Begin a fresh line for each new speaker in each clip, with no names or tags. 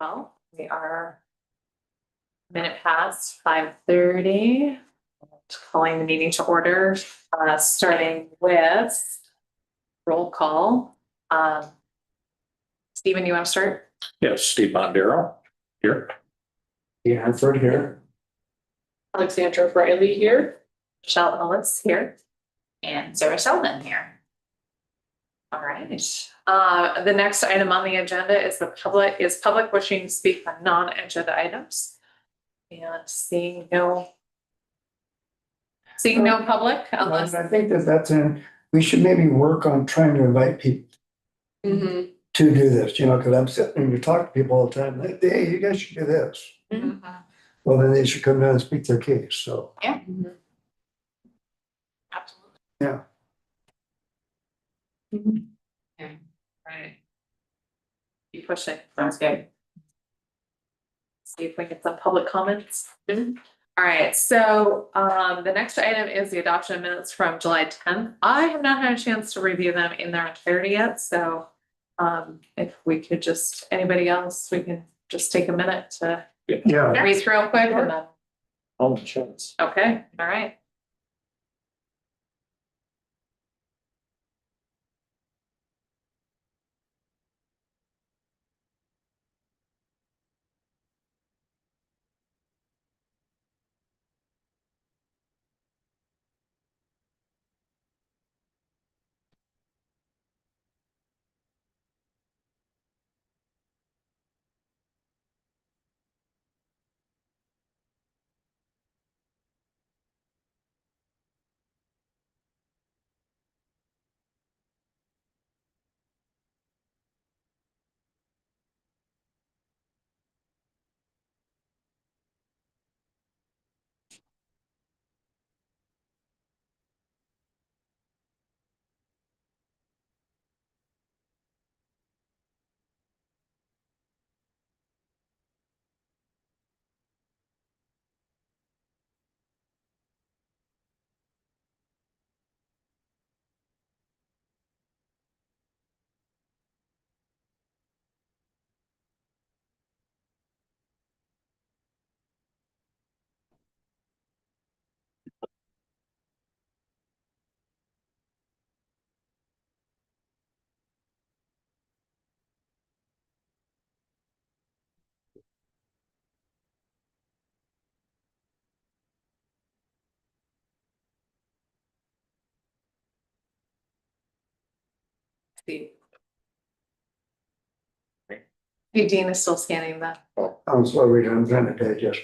Well, we are a minute past 5:30. Calling the meeting to order, starting with roll call. Stephen, you want to start?
Yes, Steve Bondero here.
Yeah, Hanford here.
Alexandra Riley here.
Michelle Ellis here.
And Sarah Sheldon here.
All right. The next item on the agenda is public wishing to speak on non-agenda items. And seeing no public unless.
I think that's we should maybe work on trying to invite people
Mm-hmm.
to do this, because I'm sitting and you talk to people all the time, like, hey, you guys should do this.
Mhm.
Well, then they should come down and speak their case, so.
Absolutely.
Yeah.
Okay, right. Keep pushing.
Sounds good.
See if we get some public comments. All right, so the next item is the adoption of minutes from July 10th. I have not had a chance to review them in their entirety yet, so if we could just, anybody else, we can just take a minute to
Yeah.
read through real quick and then,
Oh, chance.
okay, all right. See. Hey, Dean is still scanning that.
I'm sorry, I'm trying to digest.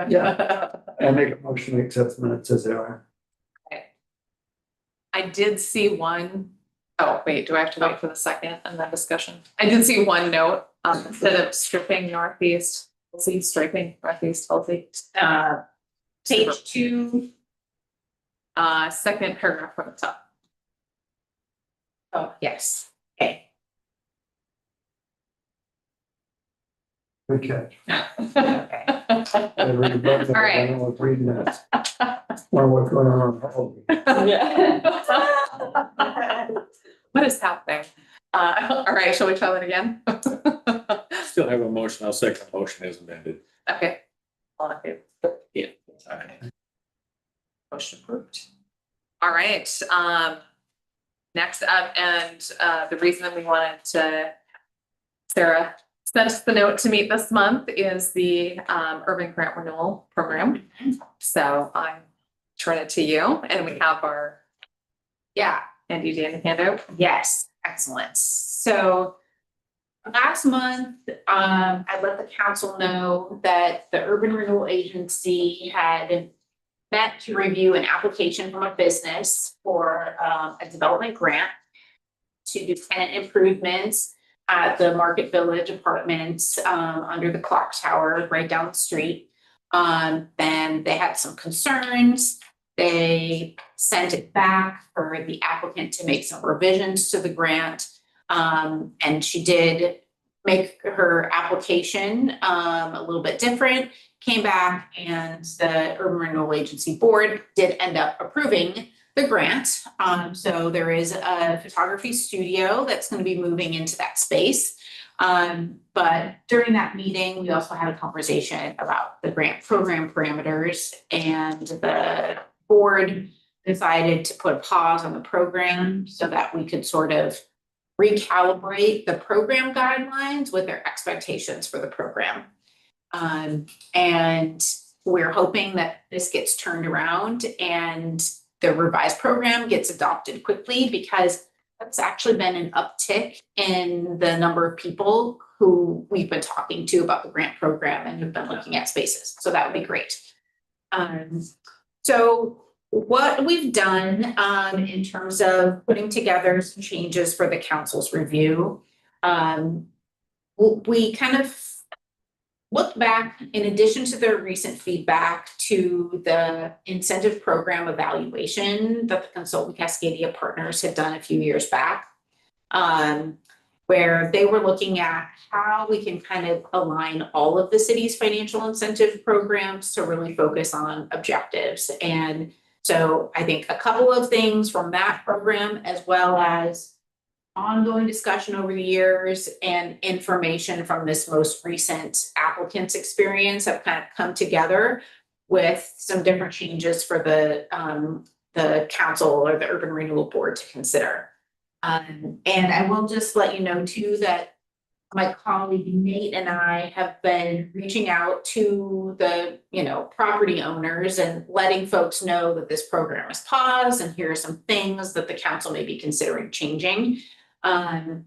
Yeah.
I make a motion to accept the minutes as they are.
I did see one. Oh, wait, do I have to wait for the second and then discussion? I did see one note, instead of stripping northeast, striping northeast,
Page 2.
second paragraph from the top.
Oh, yes. Okay.
Good catch.
Okay.
I read above that,
All
I
right.
don't know what reading that. Or what's going on.
What is happening? All right, shall we try that again?
Still have a motion. I'll second the motion as amended.
Okay. All in favor?
Yeah. All right.
Motion approved. All right, next up, and the reason that we wanted to, Sarah sent us the note to meet this month is the urban grant renewal program. So I turn it to you, and we have our
Yeah.
Andy Danny handout.
Yes. Excellent. So last month, I let the council know that the Urban Renewal Agency had met to review an application from a business for a development grant to do tenant improvements at the Market Village Apartments under the clock tower right down the street. Then they had some concerns. They sent it back for the applicant to make some revisions to the grant. And she did make her application a little bit different, came back, and the Urban Renewal Agency Board did end up approving the grant. So there is a photography studio that's going to be moving into that space. But during that meeting, we also had a conversation about the grant program parameters, and the board decided to put a pause on the program so that we could sort of recalibrate the program guidelines with their expectations for the program. And we're hoping that this gets turned around and the revised program gets adopted quickly, because that's actually been an uptick in the number of people who we've been talking to about the grant program and have been looking at spaces. So that would be great. So what we've done in terms of putting together some changes for the council's review, we kind of looked back, in addition to the recent feedback, to the incentive program evaluation that the consultant Cascadia Partners had done a few years back, where they were looking at how we can kind of align all of the city's financial incentive programs to really focus on objectives. And so I think a couple of things from that program, as well as ongoing discussion over the years and information from this most recent applicant's experience, have kind of come together with some different changes for the council or the Urban Renewal Board to consider. And I will just let you know too that my colleague Nate and I have been reaching out to the, property owners and letting folks know that this program is paused and here are some things that the council may be considering changing. And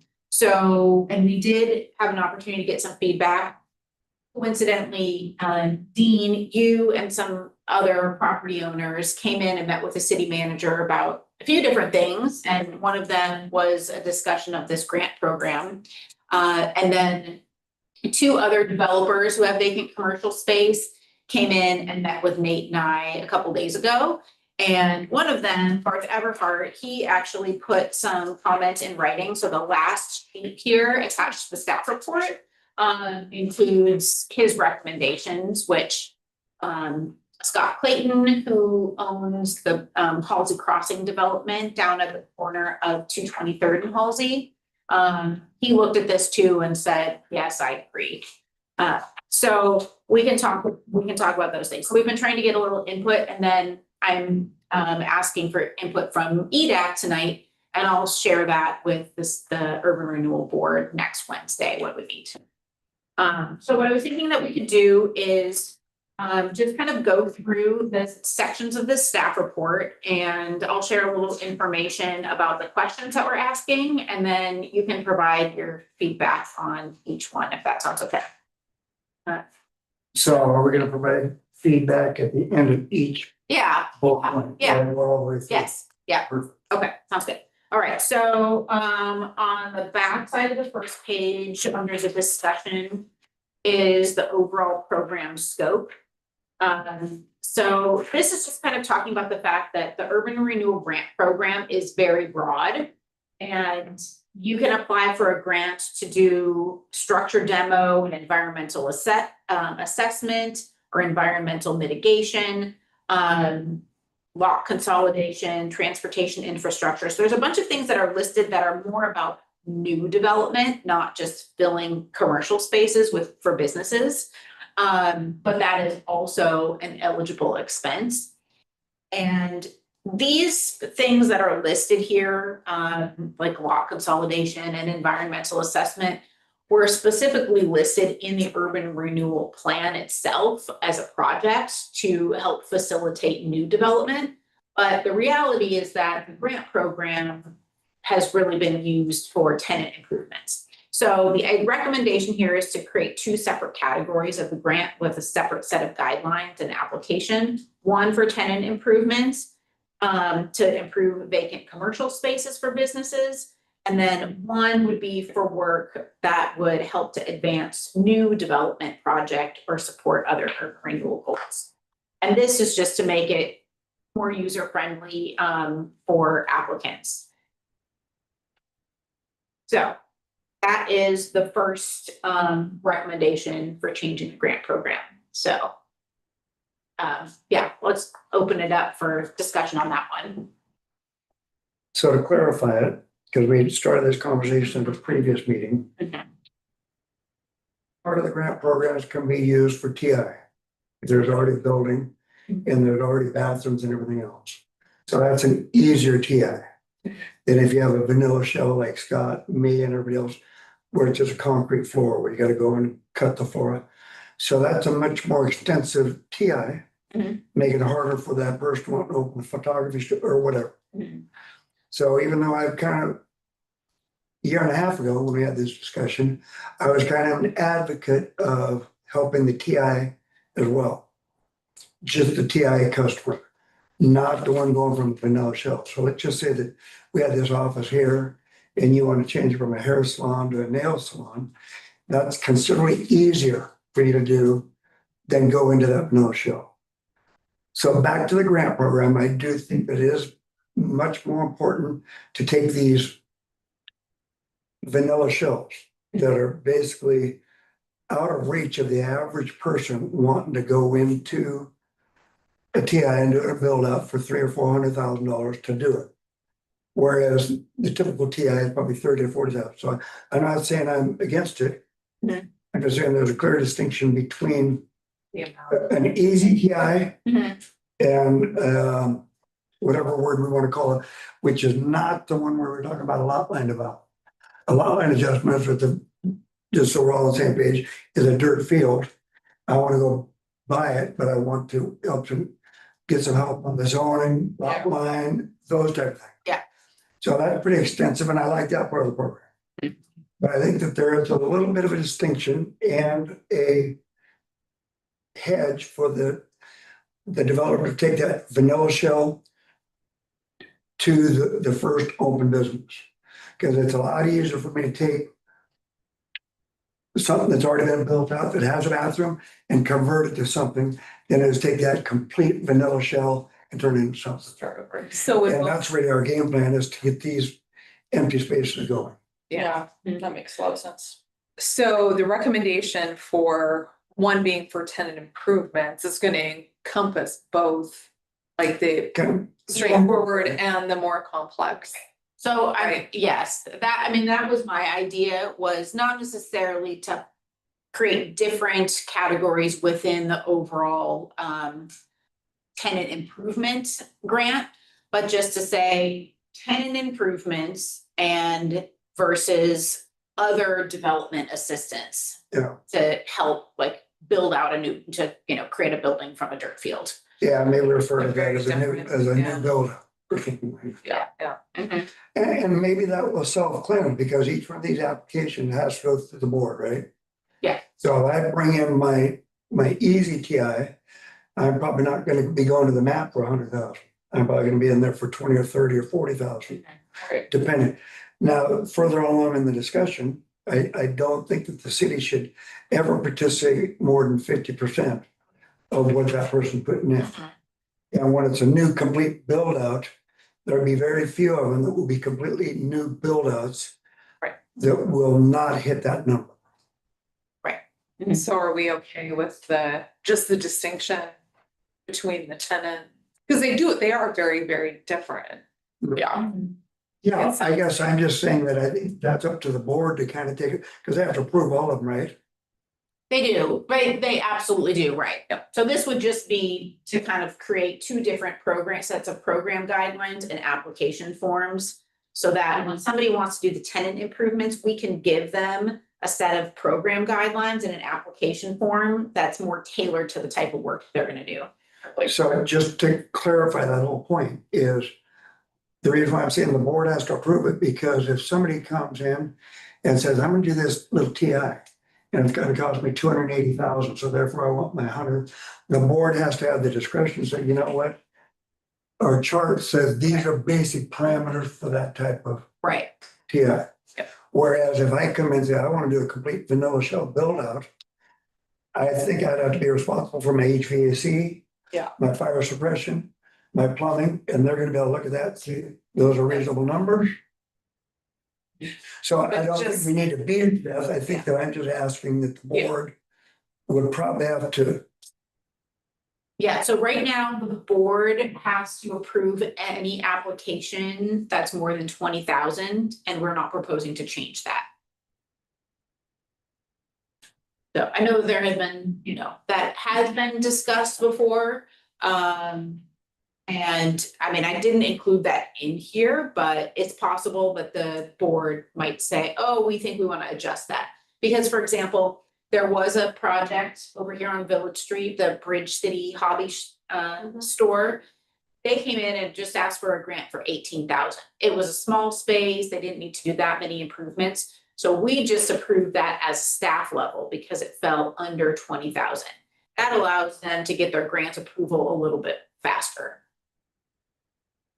we did have an opportunity to get some feedback. Coincidentally, Dean, you and some other property owners came in and met with the city manager about a few different things. And one of them was a discussion of this grant program. And then two other developers who have vacant commercial space came in and met with Nate and I a couple days ago. And one of them, Garth Everhart, he actually put some comments in writing. So the last sheet here attached to the staff report includes his recommendations, which Scott Clayton, who owns the Halsey Crossing development down at the corner of 223rd and Halsey, he looked at this too and said, yes, I agree. So we can talk about those things. So we've been trying to get a little input, and then I'm asking for input from EDAC tonight, and I'll share that with the Urban Renewal Board next Wednesday, what we need. So what I was thinking that we could do is just kind of go through the sections of this staff report, and I'll share a little information about the questions that we're asking, and then you can provide your feedback on each one, if that sounds okay.
So are we gonna provide feedback at the end of each
Yeah.
bullet point?
Yeah.
We're all the way through?
Yes, yeah,
Perfect.
okay, sounds good. All right, so on the back side of the first page, under the discussion, is the overall program scope. So this is just kind of talking about the fact that the Urban Renewal Grant Program is very broad, and you can apply for a grant to do structure demo and environmental assessment or environmental mitigation, lot consolidation, transportation infrastructure. So there's a bunch of things that are listed that are more about new development, not just filling commercial spaces for businesses. But that is also an eligible expense. And these things that are listed here, like lot consolidation and environmental assessment, were specifically listed in the Urban Renewal Plan itself as a project to help facilitate new development. But the reality is that the grant program has really been used for tenant improvements. So the recommendation here is to create two separate categories of the grant with a separate set of guidelines and application. One for tenant improvements to improve vacant commercial spaces for businesses. And then one would be for work that would help to advance new development project or support other urban renewal goals. And this is just to make it more user-friendly for applicants. So that is the first recommendation for changing the grant program. So yeah, let's open it up for discussion on that one.
So to clarify it, because we started this conversation at the previous meeting, part of the grant programs can be used for TI. There's already a building and there's already bathrooms and everything else. So that's an easier TI than if you have a vanilla shell like Scott, me and everybody else, where it's just a concrete floor where you gotta go and cut the floor. So that's a much more extensive TI, making it harder for that person to want to open a photography or whatever. So even though I've kind of, a year and a half ago, when we had this discussion, I was kind of an advocate of helping the TI as well. Just the TI customer, not the one going from vanilla shell. So let's just say that we had this office here and you want to change from a hair salon to a nail salon. That's considerably easier for you to do than go into that vanilla shell. So back to the grant program, I do think that it is much more important to take these vanilla shells that are basically out of reach of the average person wanting to go into a TI and do a build out for $300,000 or $400,000 to do it. Whereas the typical TI is probably 30 or 40,000. So I'm not saying I'm against it. I'm just saying there's a clear distinction between an easy TI and whatever word we want to call it, which is not the one where we're talking about a lot line development. A lot line adjustments with the, just so we're all on the same page, is a dirt field. I want to go buy it, but I want to help to get some help on the zoning, lot line, those type of things.
Yeah.
So that's pretty extensive and I like that part of the program. But I think that there is a little bit of a distinction and a hedge for the developer to take that vanilla shell to the first open business. Because it's a lot easier for me to take something that's already been built out that has a bathroom and convert it to something than it is take that complete vanilla shell and turn it into something.
So
And that's really our game plan, is to get these empty spaces going.
yeah, that makes a lot of sense. So the recommendation for one being for tenant improvements is going to encompass both, like the
Okay.
straightforward and the more complex.
So
Right.
yes, that was my idea, was not necessarily to create different categories within the overall tenant improvement grant, but just to say tenant improvements and versus other development assistance.
Yeah.
To help like build out create a building from a dirt field.
Yeah, maybe refer to that
Very
as a new,
different,
as a
yeah.
new build.
Yeah.
And maybe that will self-cleanse because each one of these applications has to go through the board, right?
Yeah.
So if I bring in my easy TI, I'm probably not gonna be going to the map for 100,000. I'm probably gonna be in there for 20 or 30 or 40,000,
Right.
depending. Now, further along in the discussion, I don't think that the city should ever participate more than 50% of what that person putting in. And when it's a new complete build out, there'll be very few of them that will be completely new build outs.
Right.
That will not hit that number.
So are we okay with just the distinction between the tenant? Because they are very, very different. Yeah.
Yeah, I guess I'm just saying that I think that's up to the board to kind of take it, because they have to approve all of them, right?
They do, they absolutely do, right. So this would just be to kind of create two different sets of program guidelines and application forms. So that when somebody wants to do the tenant improvements, we can give them a set of program guidelines and an application form that's more tailored to the type of work they're gonna do.
So just to clarify that whole point is the reason why I'm saying the board has to approve it, because if somebody comes in and says, I'm gonna do this little TI and it's gonna cost me 280,000, so therefore I want my 100, the board has to have the discretion to say, you know what? Our chart says these are basic parameters for that type of
Right.
TI.
Yep.
Whereas if I come in and say, I want to do a complete vanilla shell build out, I think I'd have to be responsible for my HVAC.
Yeah.
My fire suppression, my plumbing, and they're gonna be able to look at that, and see, those are reasonable numbers. So I
But
don't think
just-
we need to beat it to death. I think that I'm just asking that the
Yeah.
board would probably have to,
Yeah, so right now, the board has to approve any application that's more than 20,000, and we're not proposing to change that. So I know there has been, that has been discussed before. And I mean, I didn't include that in here, but it's possible that the board might say, oh, we think we want to adjust that. Because for example, there was a project over here on Village Street, the Bridge City Hobby store. They came in and just asked for a grant for 18,000. It was a small space. They didn't need to do that many improvements. So we just approved that as staff level because it fell under 20,000. That allows them to get their grant approval a little bit faster.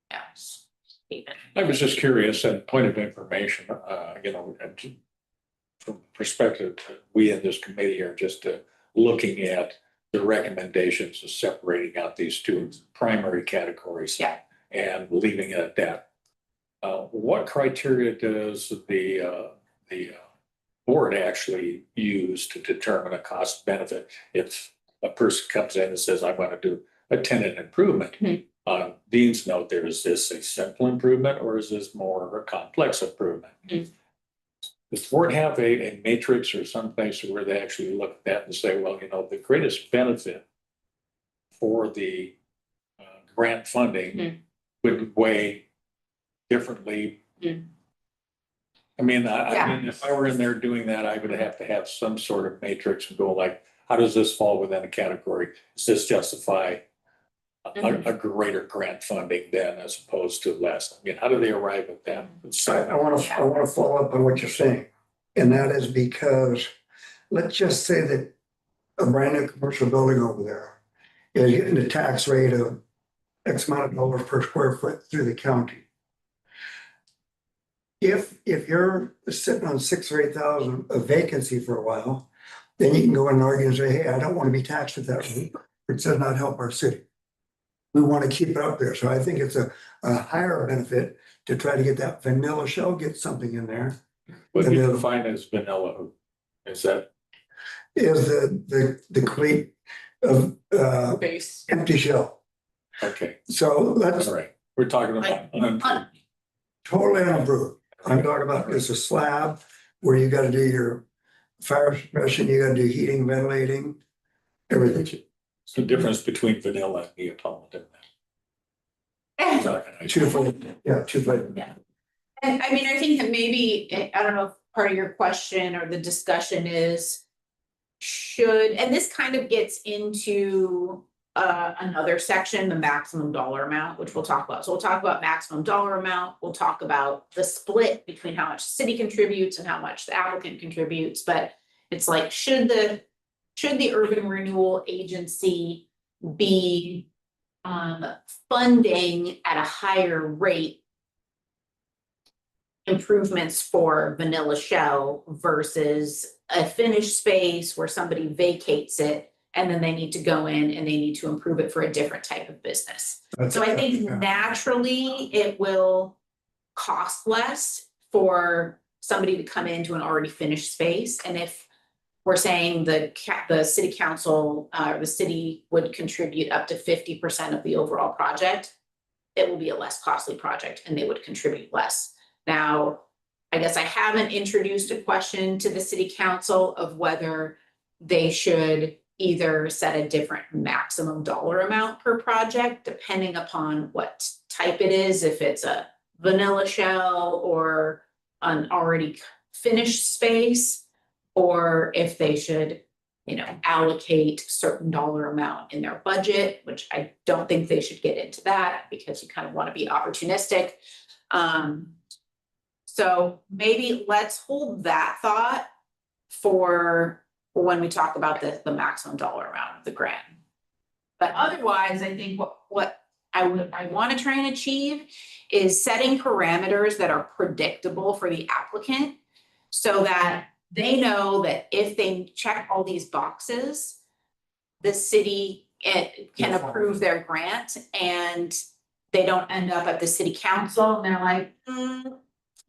Yes. Even.
I was just curious, and point of information, and from perspective, we in this committee are just looking at the recommendations of separating out these two primary categories.
Yeah.
And leaving it at that. What criteria does the board actually use to determine a cost benefit? If a person comes in and says, I want to do a tenant improvement, on Dean's note, there, is this a simple improvement or is this more of a complex improvement? Does the board have a matrix or some place where they actually look at that and say, well, the greatest benefit for the grant funding would weigh differently? I mean, if I were in there doing that, I would have to have some sort of matrix and go like, how does this fall within a category? Does this justify a greater grant funding then as opposed to less? I mean, how do they arrive at that?
I want to follow up on what you're saying. And that is because, let's just say that a brand new commercial building over there is getting a tax rate of X amount of dollars per square foot through the county. If you're sitting on 6,000 or 8,000 of vacancy for a while, then you can go in and argue and say, hey, I don't want to be taxed at that rate. It does not help our city. We want to keep it up there. So I think it's a higher benefit to try to get that vanilla shell, get something in there.
What do you define as vanilla? Is that?
Is the complete of
Base.
empty shell.
Okay,
So that's
all right. We're talking about unimproved.
totally unimproved. I'm talking about it's a slab where you got to do your fire suppression, you got to do heating, ventilating, everything.
It's the difference between vanilla and Neapolitan.
Two foot, yeah, 2 foot.
And I mean, I think that maybe, I don't know if part of your question or the discussion is and this kind of gets into another section, the maximum dollar amount, which we'll talk about. So we'll talk about maximum dollar amount. We'll talk about the split between how much the city contributes and how much the applicant contributes. But it's like, should the urban renewal agency be funding at a higher rate improvements for vanilla shell versus a finished space where somebody vacates it and then they need to go in and they need to improve it for a different type of business. So I think naturally it will cost less for somebody to come into an already finished space. And if we're saying the city council or the city would contribute up to 50% of the overall project, it will be a less costly project and they would contribute less. Now, I guess I haven't introduced a question to the city council of whether they should either set a different maximum dollar amount per project, depending upon what type it is, if it's a vanilla shell or an already finished space, or if they should, allocate certain dollar amount in their budget, which I don't think they should get into that because you kind of want to be opportunistic. So maybe let's hold that thought for when we talk about the maximum dollar amount of the grant. But otherwise, I think what I want to try and achieve is setting parameters that are predictable for the applicant so that they know that if they check all these boxes, the city can approve their grant and they don't end up at the city council and they're like,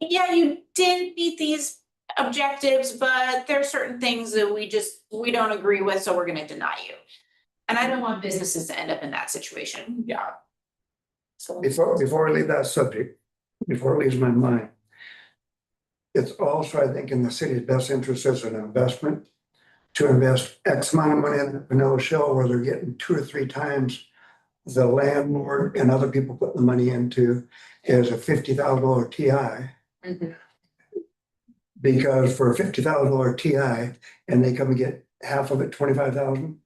yeah, you did meet these objectives, but there are certain things that we don't agree with, so we're going to deny you. And I don't want businesses to end up in that situation.
Yeah.
So before I leave that subject, before it leaves my mind, it's also, I think, in the city's best interest as an investment to invest X amount of money in a vanilla shell where they're getting 2 or 3 times the landlord and other people putting the money into is a $50,000 TI.
Mhm.
Because for a $50,000 TI and they come and get half of it, 25,000,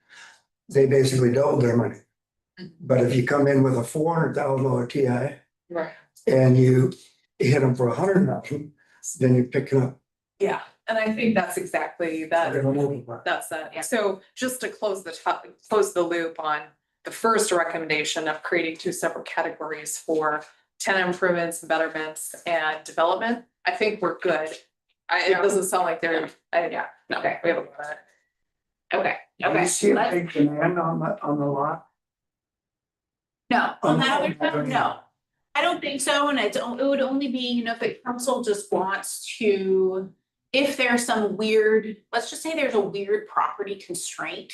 they basically doubled their money.
Mhm.
But if you come in with a $400,000 TI
Right.
and you hit them for 100,000, then you're picking up.
Yeah, and I think that's exactly that.
They're gonna multiply.
That's that. So just to close close the loop on the first recommendation of creating 2 separate categories for tenant improvements, betterments and development, I think we're good. It doesn't sound like they're, yeah, no,
Okay.
we haven't got it.
Okay,
Do
okay.
you see a
let's-
big demand on the lot?
No, on that other
Oh,
stuff, no. I don't think so, and it would only be, you know, if the council just wants to, if there's some weird, let's just say there's a weird property constraint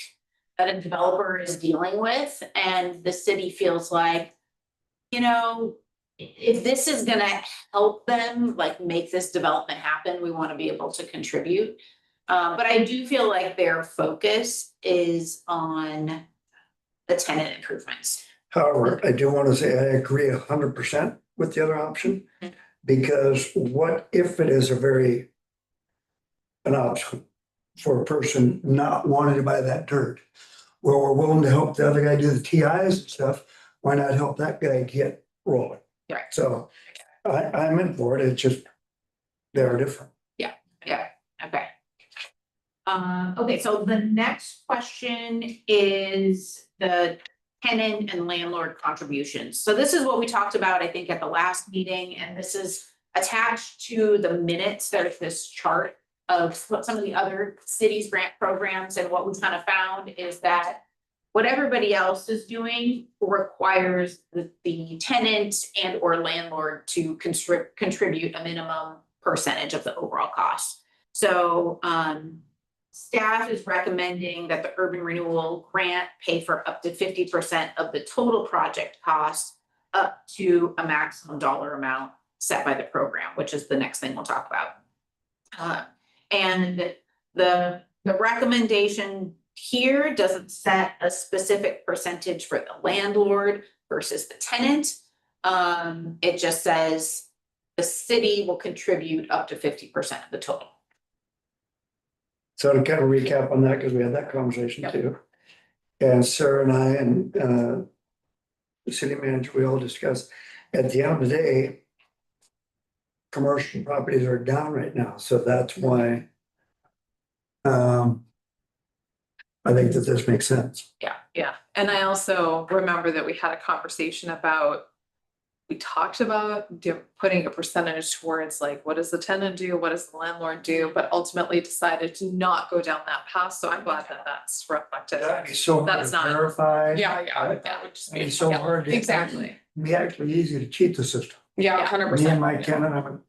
that a developer is dealing with, and the city feels like, you know, if this is gonna help them, like, make this development happen, we wanna be able to contribute. But I do feel like their focus is on the tenant improvements.
However, I do want to say I agree 100% with the other option.
Mhm.
Because what if it is an option for a person not wanting to buy that dirt? Well, we're willing to help the other guy do the TIs and stuff. Why not help that guy get rolling?
Right.
So I'm in for it. It's just, they're different.
Yeah, okay. Okay, so the next question is the tenant and landlord contributions. So this is what we talked about, I think, at the last meeting, and this is attached to the minutes. There's this chart of what some of the other cities' grant programs, and what we kind of found is that what everybody else is doing requires the tenant and or landlord to contribute a minimum percentage of the overall cost. So staff is recommending that the urban renewal grant pay for up to 50% of the total project cost, up to a maximum dollar amount set by the program, which is the next thing we'll talk about. And the recommendation here doesn't set a specific percentage for the landlord versus the tenant. It just says the city will contribute up to 50% of the total.
So to kind of recap on that, because we had that conversation
Yep.
too. And Sarah and I and the city manager, we all discussed, at the end of the day, commercial properties are down right now, so that's why I think that this makes sense.
Yeah, and I also remember that we had a conversation about, we talked about putting a percentage towards like, what does the tenant do, what does the landlord do, but ultimately decided to not go down that path, so I'm glad that that's reflected.
That'd be so hard
That's
to
not-
verify.
Yeah,
Right.
yeah, which is.
It'd be so
yeah,
hard to.
Exactly,
It'd be actually easy to cheat the system.
yeah, 100%.
Me and my tenant, I'm gonna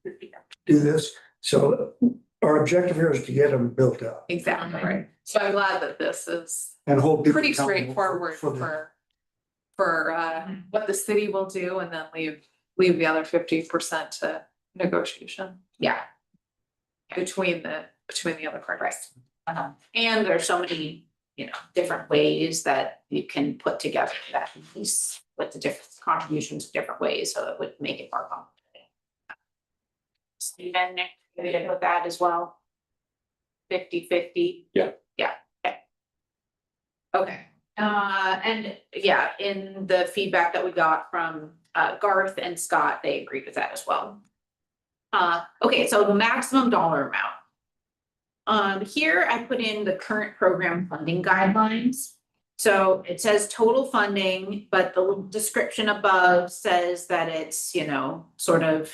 do this, so our objective here is to get them built out
Exactly, right, so I'm glad that this is
and hold people
pretty
accountable
straightforward
for the-
for what the city will do, and then leave the other 50% to negotiation
Yeah.
between the other parties.
And there's so many, you know, different ways that you can put together that piece with the different contributions different ways, so it would make it more complicated. Stephen, you did with that as well? 50-50?
Yeah.
Yeah, okay. Okay, and yeah, in the feedback that we got from Garth and Scott, they agreed with that as well. Okay, so the maximum dollar amount. Here I put in the current program funding guidelines. So it says total funding, but the little description above says that it's, you know, sort of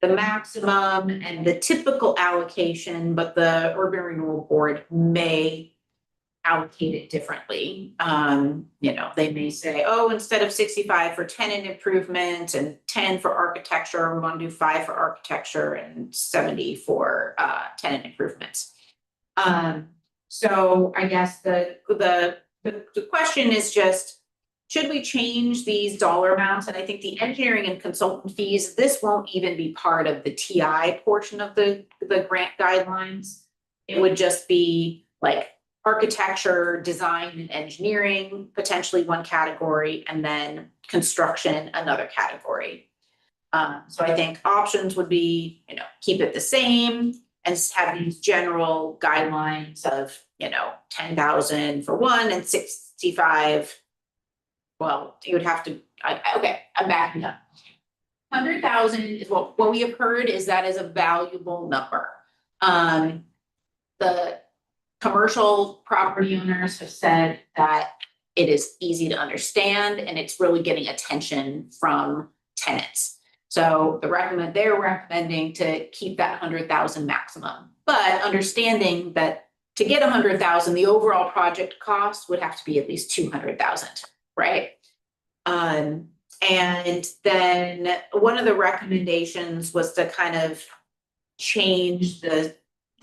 the maximum and the typical allocation, but the Urban Renewal Board may allocate it differently. You know, they may say, oh, instead of 65 for tenant improvement and 10 for architecture, we want to do 5 for architecture and 70 for tenant improvements. So I guess the question is just, should we change these dollar amounts? And I think the engineering and consultant fees, this won't even be part of the TI portion of the grant guidelines. It would just be like architecture, design and engineering, potentially one category, and then construction, another category. So I think options would be, keep it the same and have these general guidelines of, 10,000 for one and 65. Well, you would have to, okay, I'm backing up. 100,000 is what we have heard is that is a valuable number. The commercial property owners have said that it is easy to understand and it's really getting attention from tenants. So they're recommending to keep that 100,000 maximum, but understanding that to get 100,000, the overall project cost would have to be at least 200,000, right? And then one of the recommendations was to kind of change the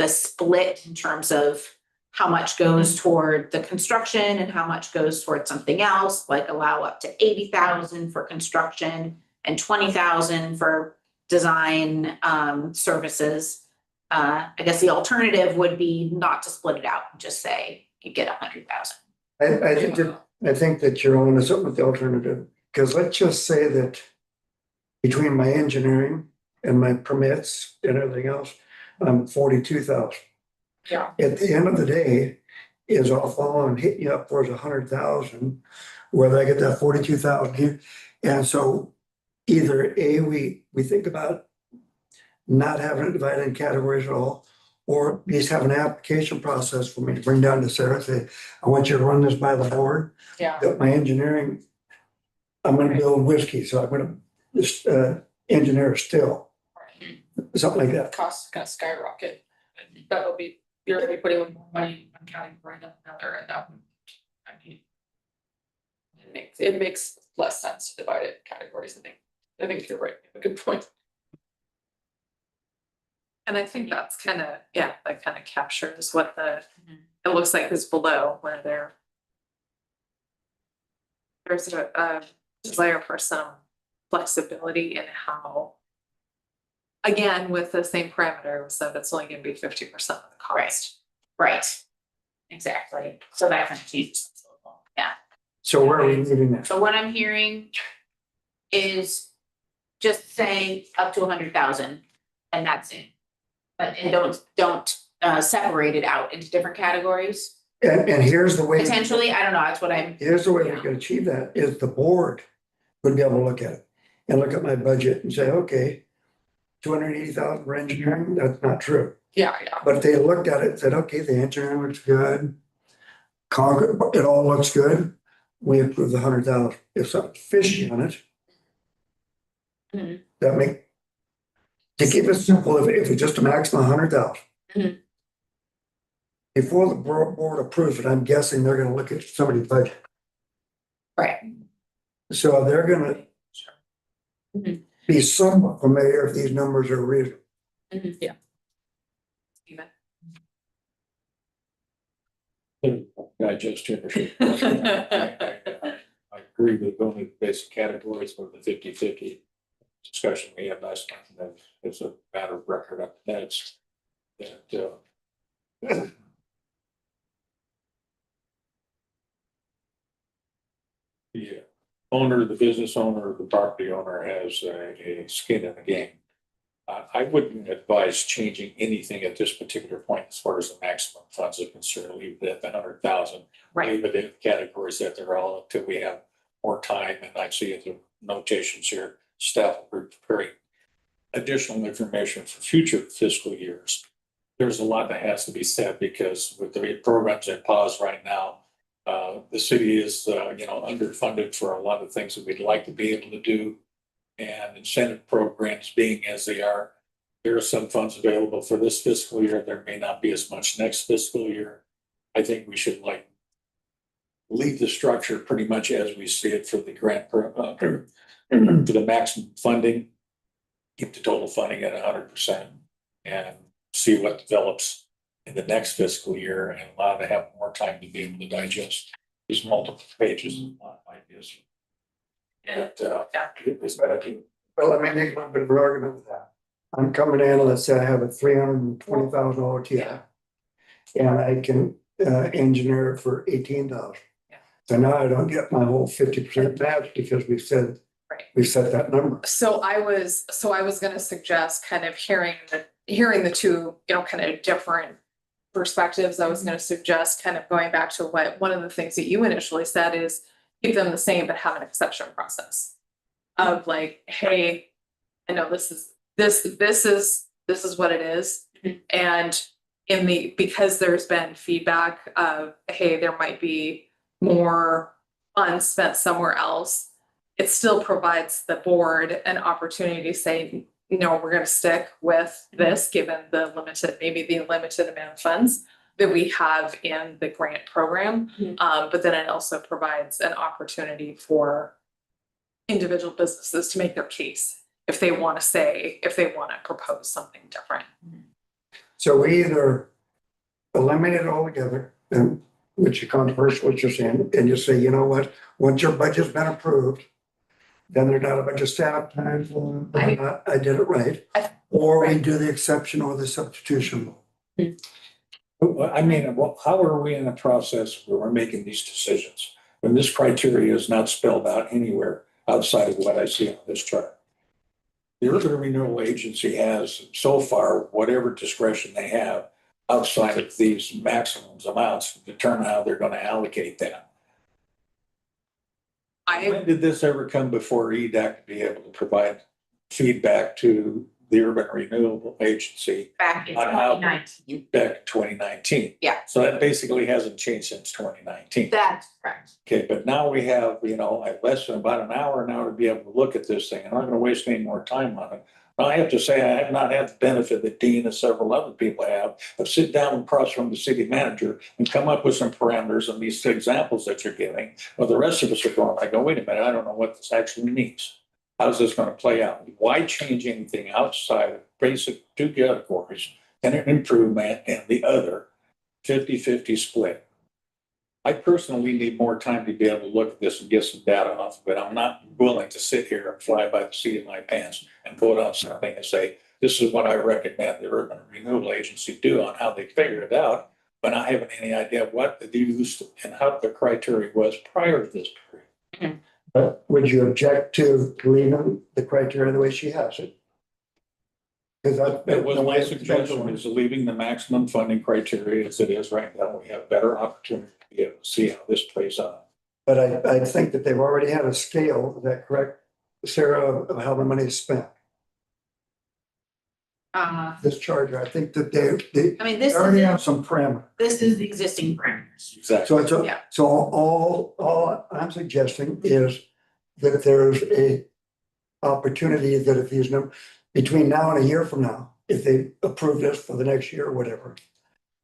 split in terms of how much goes toward the construction and how much goes toward something else, like allow up to 80,000 for construction and 20,000 for design services. I guess the alternative would be not to split it out and just say you get 100,000.
I think that you're on to something with the alternative, because let's just say that between my engineering and my permits and everything else, I'm 42,000.
Yeah.
At the end of the day, is I'll fall and hit you up towards 100,000, whether I get that 42,000 here. And so either we think about not having it divided in categories at all, or at least have an application process for me to bring down to Sarah, say, I want you to run this by the board.
Yeah.
That my engineering, I'm gonna build whiskey, so I'm gonna just engineer a still, something like that.
Costs gonna skyrocket. And that'll be, you're gonna be putting more money in one category than another, and that would, I mean. It makes less sense to divide it in categories, I think you're right, a good point. And I think that's kind of, that kind of captures what it looks like is below where there's a desire for some flexibility in how, again, with the same parameters, so that's only gonna be 50% of the cost.
Right. Exactly. So that kind of changes.
So where are we leaving that?
So what I'm hearing is just saying up to 100,000 and that's it. But and don't separate it out into different categories.
And here's the way.
Potentially, I don't know, that's what I'm.
Here's the way we can achieve that, is the board would be able to look at it and look at my budget and say, okay, 280,000 for engineering, that's not true.
Yeah.
But if they looked at it and said, okay, the engineering looks good, concrete, it all looks good, we approve the 100,000. If something's fishy on it,
Mhm.
that make, to keep it simple, if it's just a maximum 100,000.
Mhm.
Before the board approves it, I'm guessing they're gonna look at somebody's budget.
Right.
So they're gonna
Mhm.
be somewhat familiar if these numbers are reasonable.
Yeah.
Digest it. I agree with only the basic categories for the 50-50 discussion we had last month, and that is a matter of record up next. That the owner, the business owner, the property owner has a skin in the game. I wouldn't advise changing anything at this particular point as far as the maximum funds are concerned. Leave it at the 100,000.
Right.
Leave it in categories that they're all until we have more time. And I see the notations here, staff will be preparing additional information for future fiscal years. There's a lot that has to be said because with the programs in pause right now, the city is, underfunded for a lot of things that we'd like to be able to do. And incentive programs being as they are, there are some funds available for this fiscal year. There may not be as much next fiscal year. I think we should leave the structure pretty much as we see it for the grant for the maximum funding. Keep the total funding at 100% and see what develops in the next fiscal year and allow to have more time to be able to digest these multiple pages of ideas. And it's better.
Well, let me make a little bit of an argument with that. I'm coming in, let's say I have a $320,000 TI. And I can engineer it for 18,000.
Yeah.
So now I don't get my whole 50% match because we said,
Right.
we set that number.
So I was gonna suggest kind of hearing the two, kind of different perspectives. I was gonna suggest kind of going back to what, one of the things that you initially said is keep them the same, but have an exception process. Of like, hey, I know this is what it is. And because there's been feedback of, hey, there might be more funds spent somewhere else, it still provides the board an opportunity to say, no, we're gonna stick with this, given the limited amount of funds that we have in the grant program. But then it also provides an opportunity for individual businesses to make their case if they want to propose something different.
So we either eliminate it altogether, and which is controversial, what you're saying, and just say, you know what, once your budget's been approved, then there's not a bunch of staff time for whether or not I did it right. Or we do the exception or the substitution.
I mean, how are we in the process where we're making these decisions? When this criteria is not spelled out anywhere outside of what I see on this chart. The Urban Renewal Agency has so far whatever discretion they have outside of these maximums amounts to determine how they're going to allocate that. When did this ever come before EDAC to be able to provide feedback to the Urban Renewal Agency
Back in
on how-
2019.
back in 2019?
Yeah.
So that basically hasn't changed since 2019.
That's correct.
Okay, but now we have, less than about an hour now to be able to look at this thing. I'm not gonna waste any more time on it. I have to say, I have not had the benefit that Dean and several other people have of sit down across from the city manager and come up with some parameters and these examples that you're giving. Well, the rest of us are going, I go, wait a minute, I don't know what this actually means. How's this gonna play out? Why change anything outside of basic two categories, tenant improvement and the other 50-50 split? I personally need more time to be able to look at this and get some data off of it. I'm not willing to sit here and fly by the seat of my pants and vote on something and say, this is what I recommend the Urban Renewal Agency do on how they figure it out, but I haven't any idea what the use and how the criteria was prior to this period.
But would you object to leaving the criteria the way she has it? Because
That was my suggestion, is leaving the maximum funding criteria as it is right now. We have better opportunity to be able to see how this plays out.
But I think that they've already had a scale, is that correct, Sarah, of how the money is spent? This charger, I think that they
I mean, this
already
is,
have some parameters.
this is the existing parameters.
Exactly.
So
Yeah.
so all I'm suggesting is that there's a opportunity that if these numbers, between now and a year from now, if they approve this for the next year or whatever,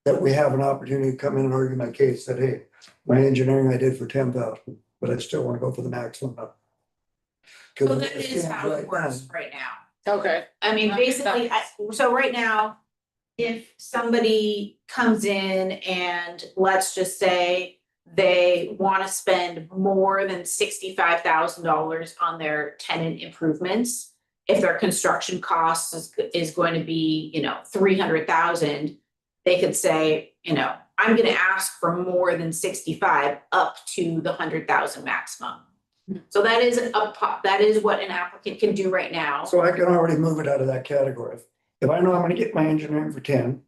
that we have an opportunity to come in and argue my case that, hey, my engineering I did for 10,000, but I still want to go for the maximum.
So that is how it works right now.
Okay.
I mean, basically, so right now, if somebody comes in and let's just say they want to spend more than $65,000 on their tenant improvements, if their construction costs is going to be, 300,000, they could say, I'm going to ask for more than 65 up to the 100,000 maximum. So that is what an applicant can do right now.
So I can already move it out of that category. If I know I'm gonna get my engineering for 10,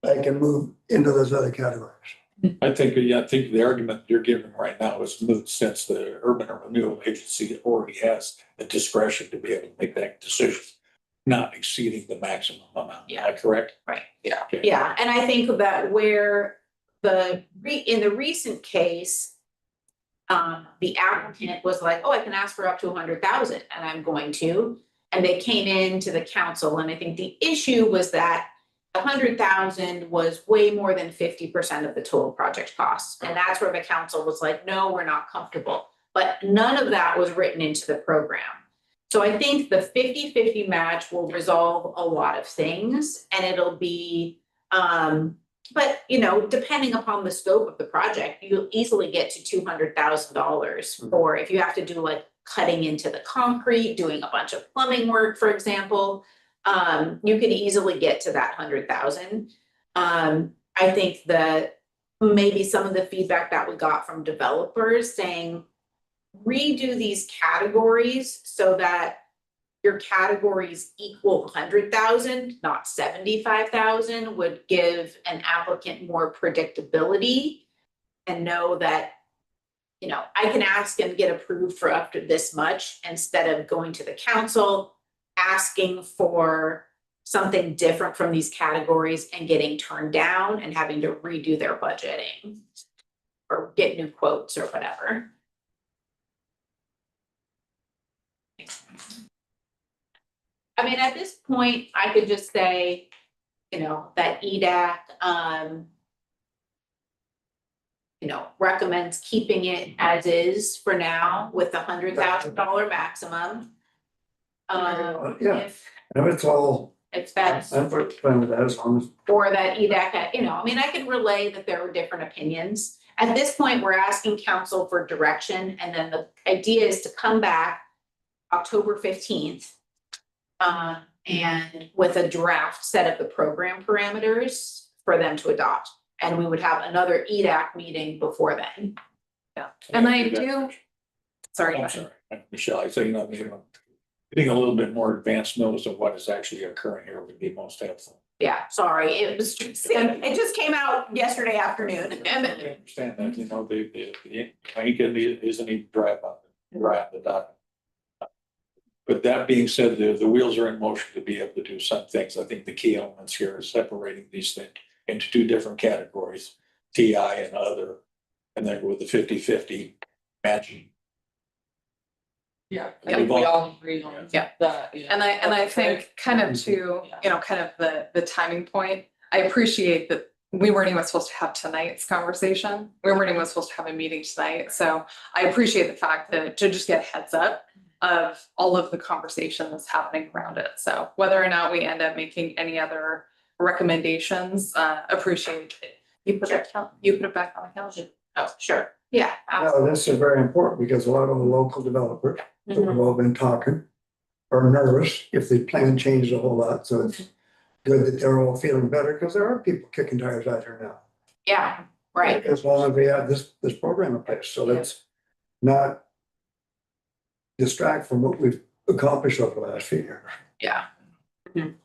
I can move into those other categories.
I think the argument you're giving right now is moot since the Urban Renewal Agency already has the discretion to be able to make that decision, not exceeding the maximum amount.
Yeah.
Am I correct?
Right.
Yeah.
Okay.
Yeah, and I think that where in the recent case, the applicant was like, oh, I can ask for up to 100,000 and I'm going to, and they came into the council. And I think the issue was that 100,000 was way more than 50% of the total project costs. And that's where the council was like, no, we're not comfortable. But none of that was written into the program. So I think the 50-50 match will resolve a lot of things, and it'll be, but depending upon the scope of the project, you'll easily get to $200,000 for if you have to do like cutting into the concrete, doing a bunch of plumbing work, for example. You could easily get to that 100,000. I think that maybe some of the feedback that we got from developers saying, redo these categories so that your categories equal 100,000, not 75,000, would give an applicant more predictability and know that, you know, I can ask and get approved for up to this much instead of going to the council, asking for something different from these categories and getting turned down and having to redo their budgeting or get new quotes or whatever. I mean, at this point, I could just say, you know, that EDAC, you know, recommends keeping it as is for now with the $100,000 maximum.
Yeah.
If
it's all,
that's,
I'm fine with that as long as.
or that EDAC, you know, I mean, I can relay that there were different opinions. At this point, we're asking council for direction, and then the idea is to come back October 15th. And with a draft set of the program parameters for them to adopt. And we would have another EDAC meeting before then.
And I do, sorry.
I'm sorry, Michelle, I say, you know, getting a little bit more advanced notice of what is actually occurring here would be most helpful.
Yeah, sorry, it just came out yesterday afternoon.
I understand that, you know, the ink isn't even dry on the document. But that being said, the wheels are in motion to be able to do some things. I think the key elements here are separating these things into two different categories, TI and other, and then with the 50-50 matching.
Yeah, I think we all agree on
Yeah.
that. Yeah.
And I think kind of to,
Yeah.
you know, kind of the timing point, I appreciate that we weren't even supposed to have tonight's conversation. We weren't even supposed to have a meeting tonight. So I appreciate the fact that to just get a heads up of all of the conversation that's happening around it. So whether or not we end up making any other recommendations, appreciate it. You put it back on the calendar.
Oh, sure, yeah.
No, this is very important because a lot of the local developers that
absolutely.
we've all been talking are nervous if the plan changes a whole lot. So it's good that they're all feeling better because there are people kicking tires out there now.
Yeah, right,
As long as we have this program in place. So let's not distract from what we've accomplished over the last few years.
yeah.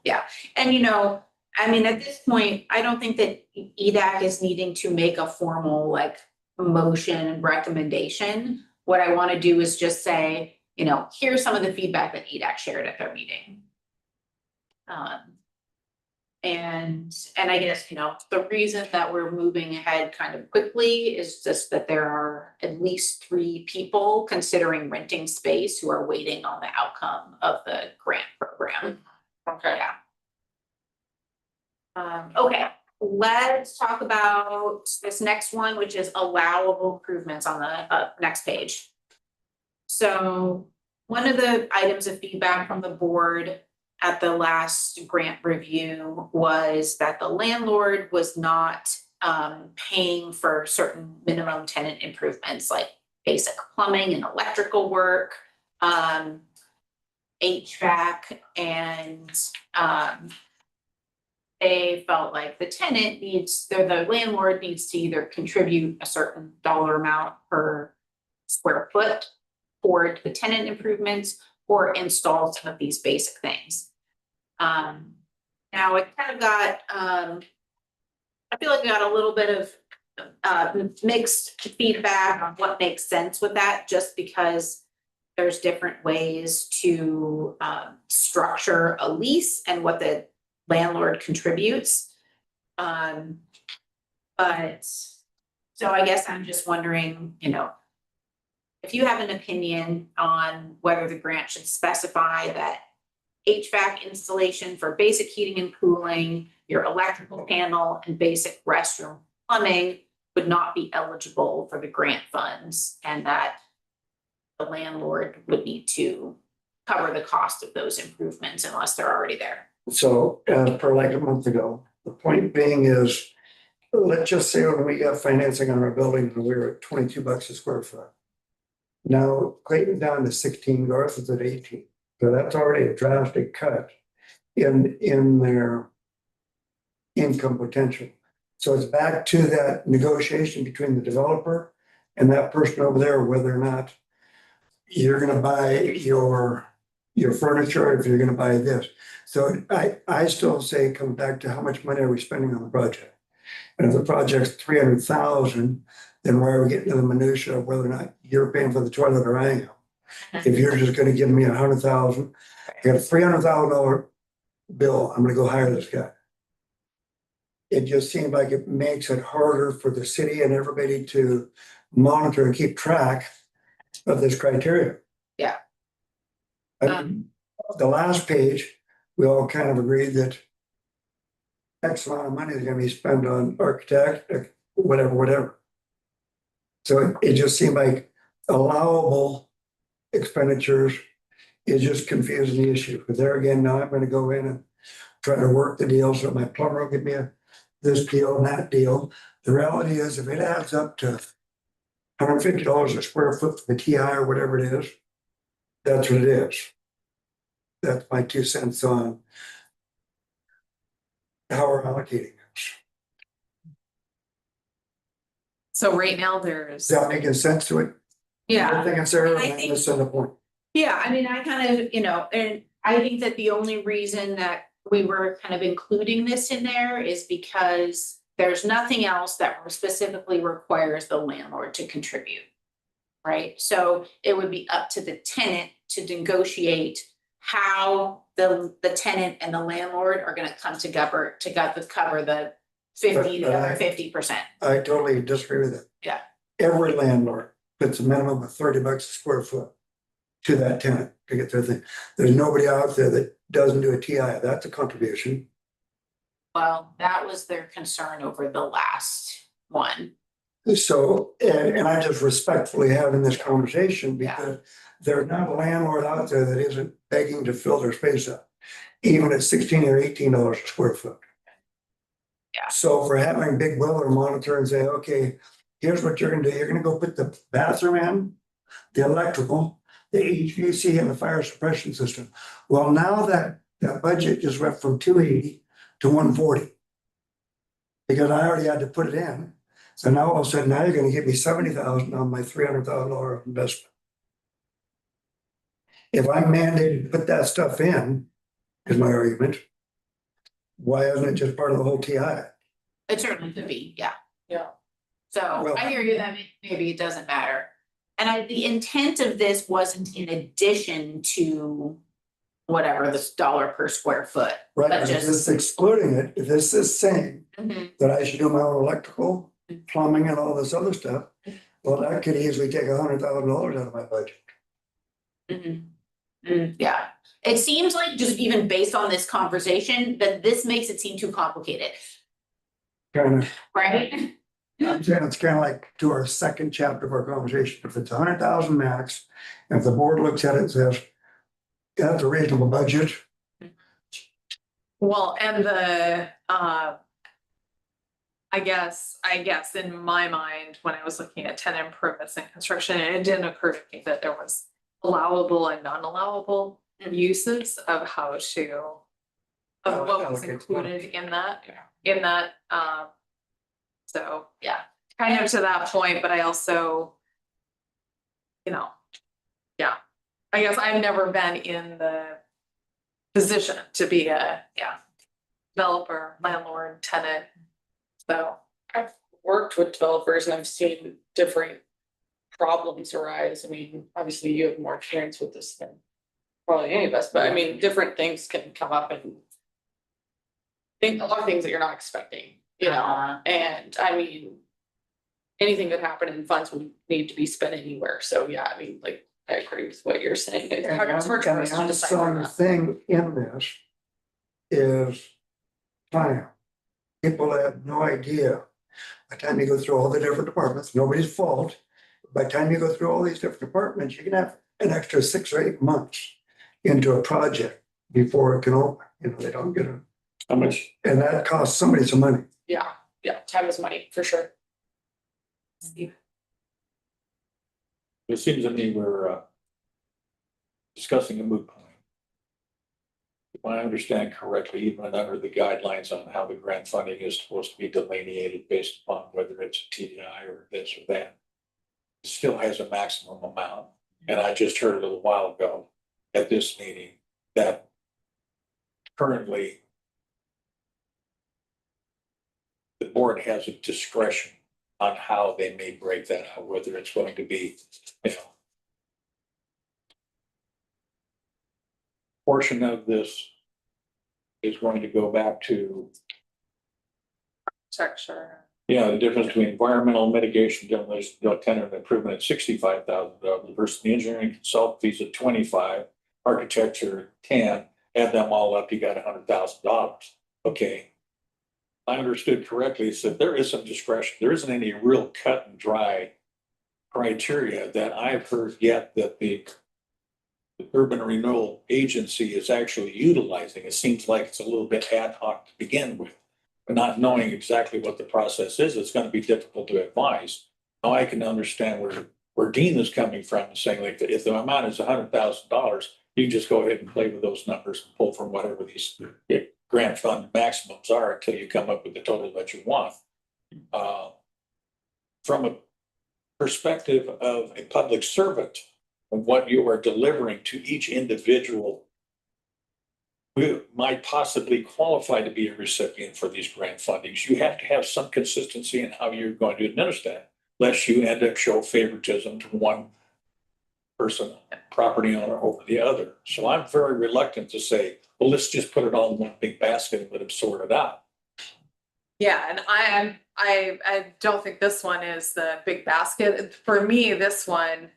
Yeah, and you know, I mean, at this point, I don't think that EDAC is needing to make a formal like motion and recommendation. What I want to do is just say, you know, here's some of the feedback that EDAC shared at their meeting. And I guess, you know, the reason that we're moving ahead kind of quickly is just that there are at least 3 people considering renting space who are waiting on the outcome of the grant program.
Okay.
Yeah. Okay, let's talk about this next one, which is allowable improvements on the next page. So one of the items of feedback from the board at the last grant review was that the landlord was not paying for certain minimum tenant improvements like basic plumbing and electrical work, HVAC, and they felt like the landlord needs to either contribute a certain dollar amount per square foot toward the tenant improvements or install some of these basic things. Now it kind of got, I feel like we got a little bit of mixed feedback on what makes sense with that, just because there's different ways to structure a lease and what the landlord contributes. But so I guess I'm just wondering, you know, if you have an opinion on whether the grant should specify that HVAC installation for basic heating and cooling, your electrical panel, and basic restroom plumbing would not be eligible for the grant funds, and that the landlord would need to cover the cost of those improvements unless they're already there.
So per like a month ago, the point being is, let's just say when we got financing on our building and we were at $22 a square foot. Now Clayton down to 16, Garth is at 18. So that's already a drastic cut in their income potential. So it's back to that negotiation between the developer and that person over there, whether or not you're gonna buy your furniture, or if you're gonna buy this. So I still say it comes back to how much money are we spending on the project? And if the project's 300,000, then why are we getting to the minutia of whether or not you're paying for the toilet or I am? If you're just gonna give me 100,000, I got a $300,000 bill, I'm gonna go hire this guy. It just seems like it makes it harder for the city and everybody to monitor and keep track of this criteria.
Yeah.
The last page, we all kind of agreed that X amount of money is gonna be spent on architect, whatever. So it just seemed like allowable expenditures is just confusing the issue. But there again, now I'm gonna go in and try to work the deal, so my plumber will give me this deal and that deal. The reality is, if it adds up to $150 a square foot for the TI or whatever it is, that's what it is. That's my 2 cents on how we're allocating this.
So right now there's,
Is that making sense to it?
Yeah.
I think it's there,
I
and
think-
that's the point.
Yeah, I mean, I kind of, and I think that the only reason that we were kind of including this in there is because there's nothing else that specifically requires the landlord to contribute. Right? So it would be up to the tenant to negotiate how the tenant and the landlord are gonna come together to cover the 50, the other 50%.
I totally disagree with it.
Yeah.
Every landlord puts a minimum of $30 a square foot to that tenant to get their thing. There's nobody out there that doesn't do a TI. That's a contribution.
Well, that was their concern over the last one.
So, and I'm just respectfully having this conversation
Yeah.
because there's not a landlord out there that isn't begging to fill their space up, even at $16 or $18 a square foot.
Yeah.
So for having Big Brother monitor and say, okay, here's what you're gonna do. You're gonna go put the bathroom in, the electrical, the HVAC and the fire suppression system. Well, now that budget just went from 280 to 140. Because I already had to put it in. So now all of a sudden, now you're gonna give me 70,000 on my $300,000 investment. If I'm mandated to put that stuff in, is my argument, why isn't it just part of the whole TI?
It certainly could be, yeah.
Yeah.
So
Well-
I hear you that maybe it doesn't matter. And the intent of this wasn't in addition to whatever this dollar per square foot.
Right,
But
if
just-
this is excluding it, if this is saying that I should do my own electrical, plumbing and all this other stuff, well, that could easily take $100,000 out of my budget.
Yeah, it seems like just even based on this conversation, that this makes it seem too complicated,
Kind of,
right?
I'm saying it's kind of like to our second chapter of our conversation. If it's 100,000 max, if the board looks at it and says, that's a reasonable budget,
well, and the, I guess in my mind, when I was looking at tenant improvements and construction, it didn't occur to me that there was allowable and non-allowable uses of how to, of what was
allocate
included in that, so, yeah, kind of to that point, but I also, yeah, I guess I've never been in the position to be a, developer, landlord, tenant, so.
I've worked with developers and I've seen different problems arise. I mean, obviously you have more experience with this than probably any of us, but I mean, different things can come up and think a lot of things that you're not expecting, and I mean, anything that happened in funds would need to be spent anywhere. So yeah, I mean, like, I agree with what you're saying. It's hard
and
for us to decide on
the
that.
thing in this is time. People have no idea. By the time you go through all the different departments, nobody's fault. By the time you go through all these different departments, you can have an extra 6 or 8 months into a project before it can open. They don't get it.
How much,
And that costs somebody some money.
Yeah, time is money, for sure.
it seems to me we're discussing a moot point. If I understand correctly, even under the guidelines on how the grant funding is supposed to be delineated based upon whether it's a TDI or this or that, it still has a maximum amount. And I just heard a little while ago at this meeting that currently the board has a discretion on how they may break that out, whether it's going to be, you know, portion of this is going to go back to,
Architecture.
yeah, the difference between environmental mitigation, demolition, tenant improvement at $65,000 versus the engineering consultant fees at 25, architecture 10, add them all up, you got $100,000. Okay. I understood correctly, so there is some discretion. There isn't any real cut and dry criteria that I've heard yet that the Urban Renewal Agency is actually utilizing. It seems like it's a little bit ad hoc to begin with. But not knowing exactly what the process is, it's going to be difficult to advise. Now I can understand where Dean is coming from and saying, like, if the amount is $100,000, you can just go ahead and play with those numbers and pull from whatever these grant fund maximums are until you come up with the total that you want. From a perspective of a public servant, of what you are delivering to each individual who might possibly qualify to be a recipient for these grant fundings, you have to have some consistency in how you're going to administer that, lest you end up show favoritism to one person, property owner over the other. So I'm very reluctant to say, well, let's just put it all in one big basket and let them sort it out.
Yeah, and I don't think this one is the big basket. For me, this one,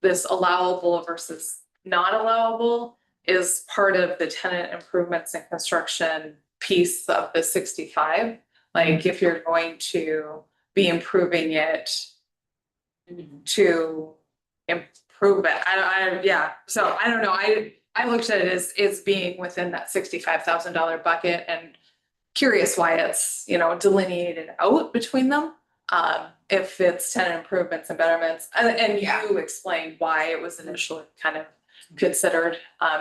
this allowable versus not allowable is part of the tenant improvements and construction piece of the 65. Like if you're going to be improving it to improve it. Yeah. So I don't know. I looked at it as being within that $65,000 bucket and curious why it's, delineated out between them. If it's tenant improvements and betterments, and you explained why it was initially kind of considered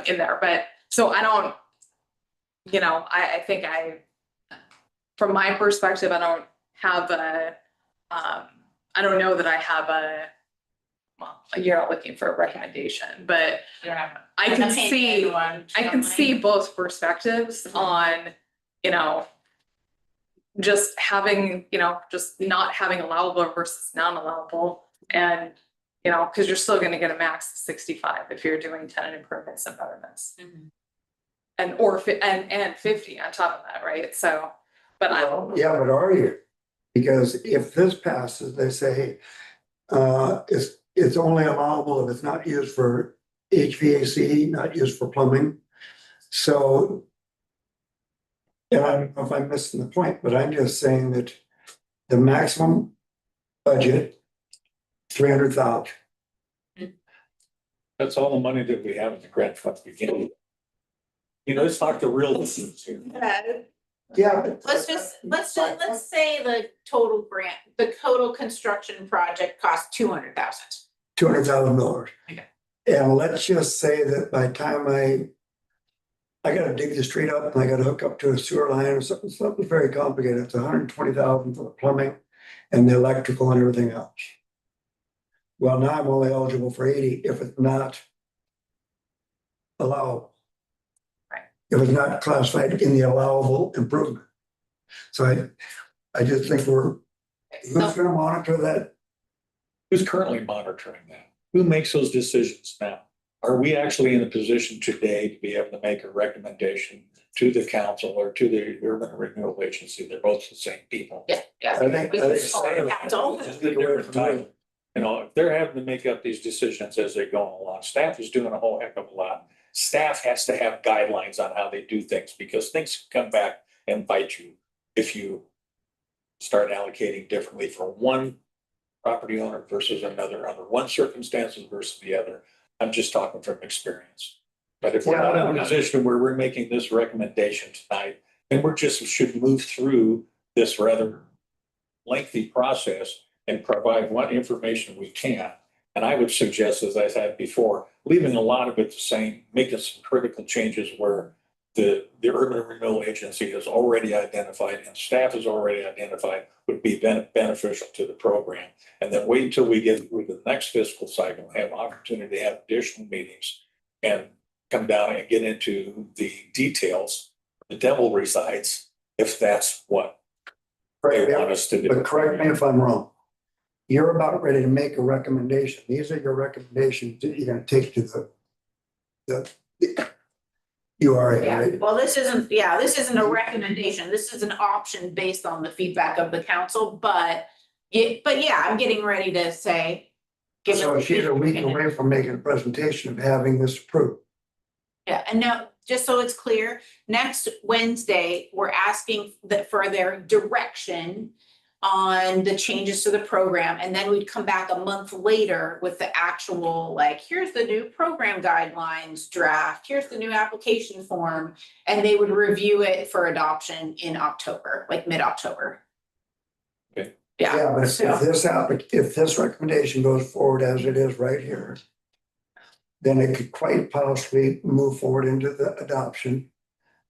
in there, but so I don't, I think from my perspective, I don't have I don't know that I have well, you're not looking for a recommendation, but I can see both perspectives on, just having, just not having allowable versus non-allowable. And, because you're still gonna get a max of 65 if you're doing tenant improvements and betterments. And, and 50 on top of that, right? So, but
Yeah, but are you? Because if this passes, they say, it's only allowable if it's not used for HVAC, not used for plumbing. So. And I don't know if I'm missing the point, but I'm just saying that the maximum budget, 300,000.
That's all the money that we have in the grant fund beginning. Let's talk the real issues here.
Yeah. But
let's say the total grant, the total construction project costs $200,000.
$200,000.
Okay.
And let's just say that by the time I gotta dig the street up and I gotta hook up to a sewer line or something very complicated. It's $120,000 for the plumbing and the electrical and everything else. Well, now I'm only eligible for 80 if it's not allowable.
Right.
If it's not classified in the allowable improvement. So I just think who's gonna monitor that?
Who's currently monitoring that? Who makes those decisions now? Are we actually in a position today to be able to make a recommendation to the council or to the Urban Renewal Agency? They're both the same people.
Yeah.
I think
Just a different title. If they're having to make up these decisions as they go along, staff is doing a whole heck of a lot. Staff has to have guidelines on how they do things because things come back and bite you if you start allocating differently for one property owner versus another, under one circumstances versus the other. I'm just talking from experience. But if we're not in a position where we're making this recommendation tonight, then we're just should move through this rather lengthy process and provide what information we can. And I would suggest, as I said before, leaving a lot of it the same, making some critical changes where the urban renewal agency has already identified and staff has already identified would be beneficial to the program. And then wait until we get through the next fiscal cycle, have opportunity to have additional meetings and come down and get into the details. The devil resides if that's what they want us to do.
But correct me if I'm wrong. You're about ready to make a recommendation. These are your recommendations that you're gonna take to the URA,
Yeah,
right?
well, this isn't a recommendation. This is an option based on the feedback of the council, but yeah, I'm getting ready to say. give it-
So she's a week away from making a presentation of having this approved.
Yeah, and now, just so it's clear, next Wednesday, we're asking for their direction on the changes to the program, and then we'd come back a month later with the actual, like, here's the new program guidelines draft, here's the new application form, and they would review it for adoption in October, like mid-October.
Okay.
Yeah, but
so-
if this recommendation goes forward as it is right here, then it could quite possibly move forward into the adoption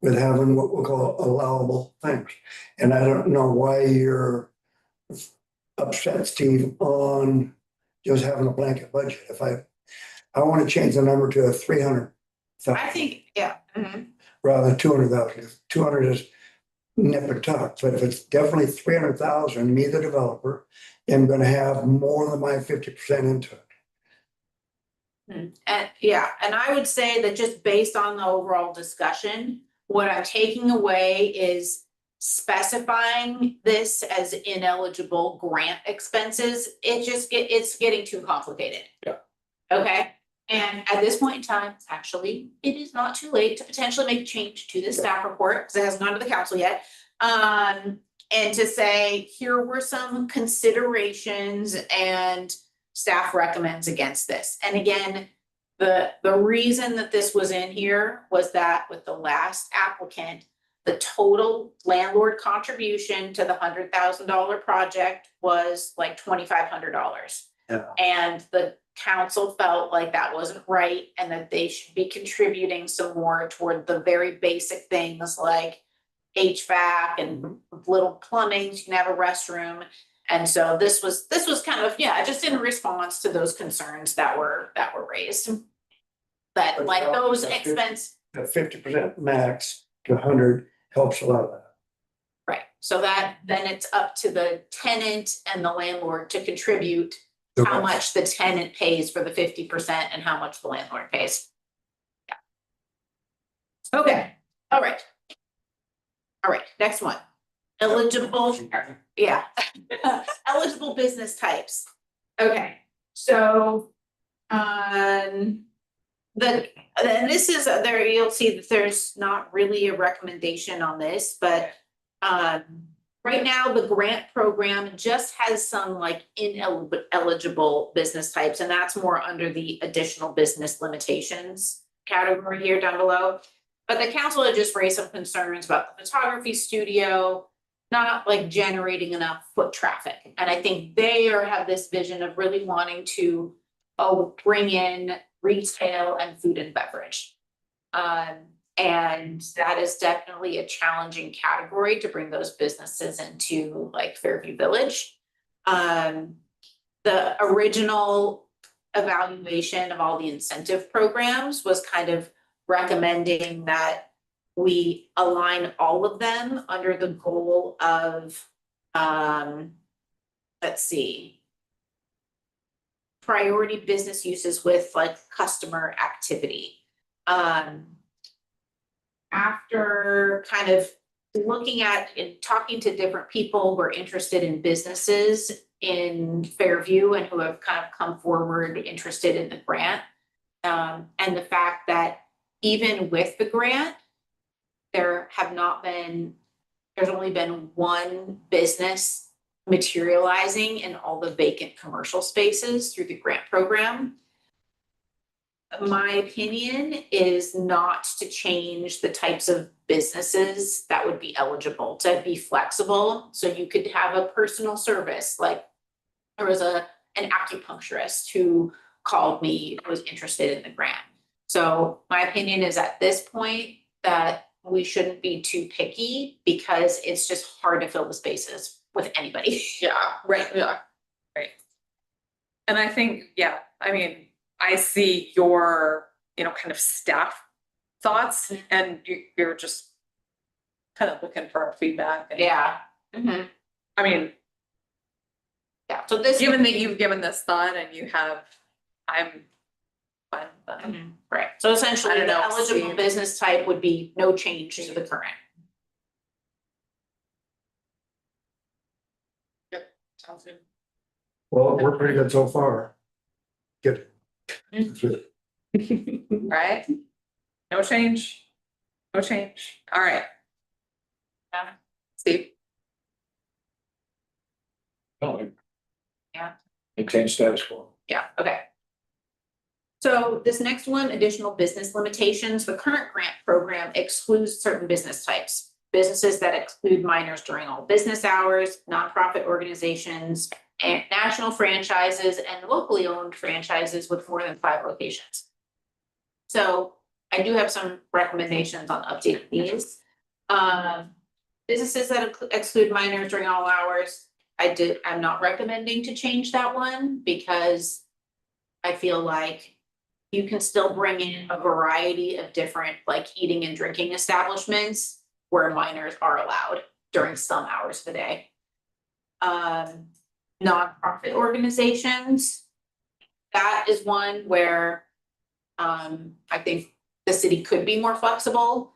with having what we'll call allowable things. And I don't know why you're upset, Steve, on just having a blanket budget. If I want to change the number to a 300,000.
I think, yeah. Mhm.
Rather than 200,000. 200 is nip and tuck, but if it's definitely 300,000, me, the developer, am gonna have more than my 50% into it.
And yeah, and I would say that just based on the overall discussion, what I'm taking away is specifying this as ineligible grant expenses. It's getting too complicated.
Yeah.
Okay, and at this point in time, actually, it is not too late to potentially make a change to the staff report, because it hasn't gone to the council yet. And to say, here were some considerations and staff recommends against this. And again, the reason that this was in here was that with the last applicant, the total landlord contribution to the $100,000 project was like $2,500.
Yeah.
And the council felt like that wasn't right and that they should be contributing some more toward the very basic things like HVAC and little plumbing, you can have a restroom. And so this was kind of, just in response to those concerns that were raised. That
But
like
now
those
that's good.
expense,
The 50% max to 100 helps a lot of that.
right, so that then it's up to the tenant and the landlord to contribute
The
how
rest.
much the tenant pays for the 50% and how much the landlord pays. Yeah. Okay, all right. All right, next one. Eligible, yeah. Eligible business types. Okay, so, and this is, there, you'll see that there's not really a recommendation on this, but, right now, the grant program just has some like ineligible business types, and that's more under the additional business limitations category here down below. But the council had just raised some concerns about the photography studio not like generating enough foot traffic. And I think they have this vision of really wanting to bring in retail and food and beverage. And that is definitely a challenging category to bring those businesses into like Fairview Village. The original evaluation of all the incentive programs was kind of recommending that we align all of them under the goal of, let's see, priority business uses with like customer activity. After kind of looking at and talking to different people who are interested in businesses in Fairview and who have kind of come forward interested in the grant, and the fact that even with the grant, there's only been one business materializing in all the vacant commercial spaces through the grant program. My opinion is not to change the types of businesses that would be eligible, to be flexible. So you could have a personal service, like there was an acupuncturist who called me, who was interested in the grant. So my opinion is at this point that we shouldn't be too picky because it's just hard to fill the spaces with anybody.
Yeah, right, yeah.
And I think, yeah, I mean, I see your, kind of staff thoughts and you're just kind of looking for our feedback. And,
Yeah. Mhm.
I mean,
Yeah, so this.
given that you've given this thought and I'm fine with that.
Mhm, right, so essentially,
I don't
the
know,
eligible
Steve.
business type would be no change to the current.
Sounds good.
Well, we're pretty good so far. Good.
Right? No change. No change. All right. Steve?
No.
Yeah.
Maintain status quo.
Yeah, okay. So this next one, additional business limitations, the current grant program excludes certain business types. Businesses that exclude minors during all business hours, nonprofit organizations, and national franchises and locally owned franchises with more than 5 locations. So I do have some recommendations on updating these. Businesses that exclude minors during all hours, I'm not recommending to change that one because I feel like you can still bring in a variety of different like eating and drinking establishments where minors are allowed during some hours of the day. Nonprofit organizations, that is one where I think the city could be more flexible.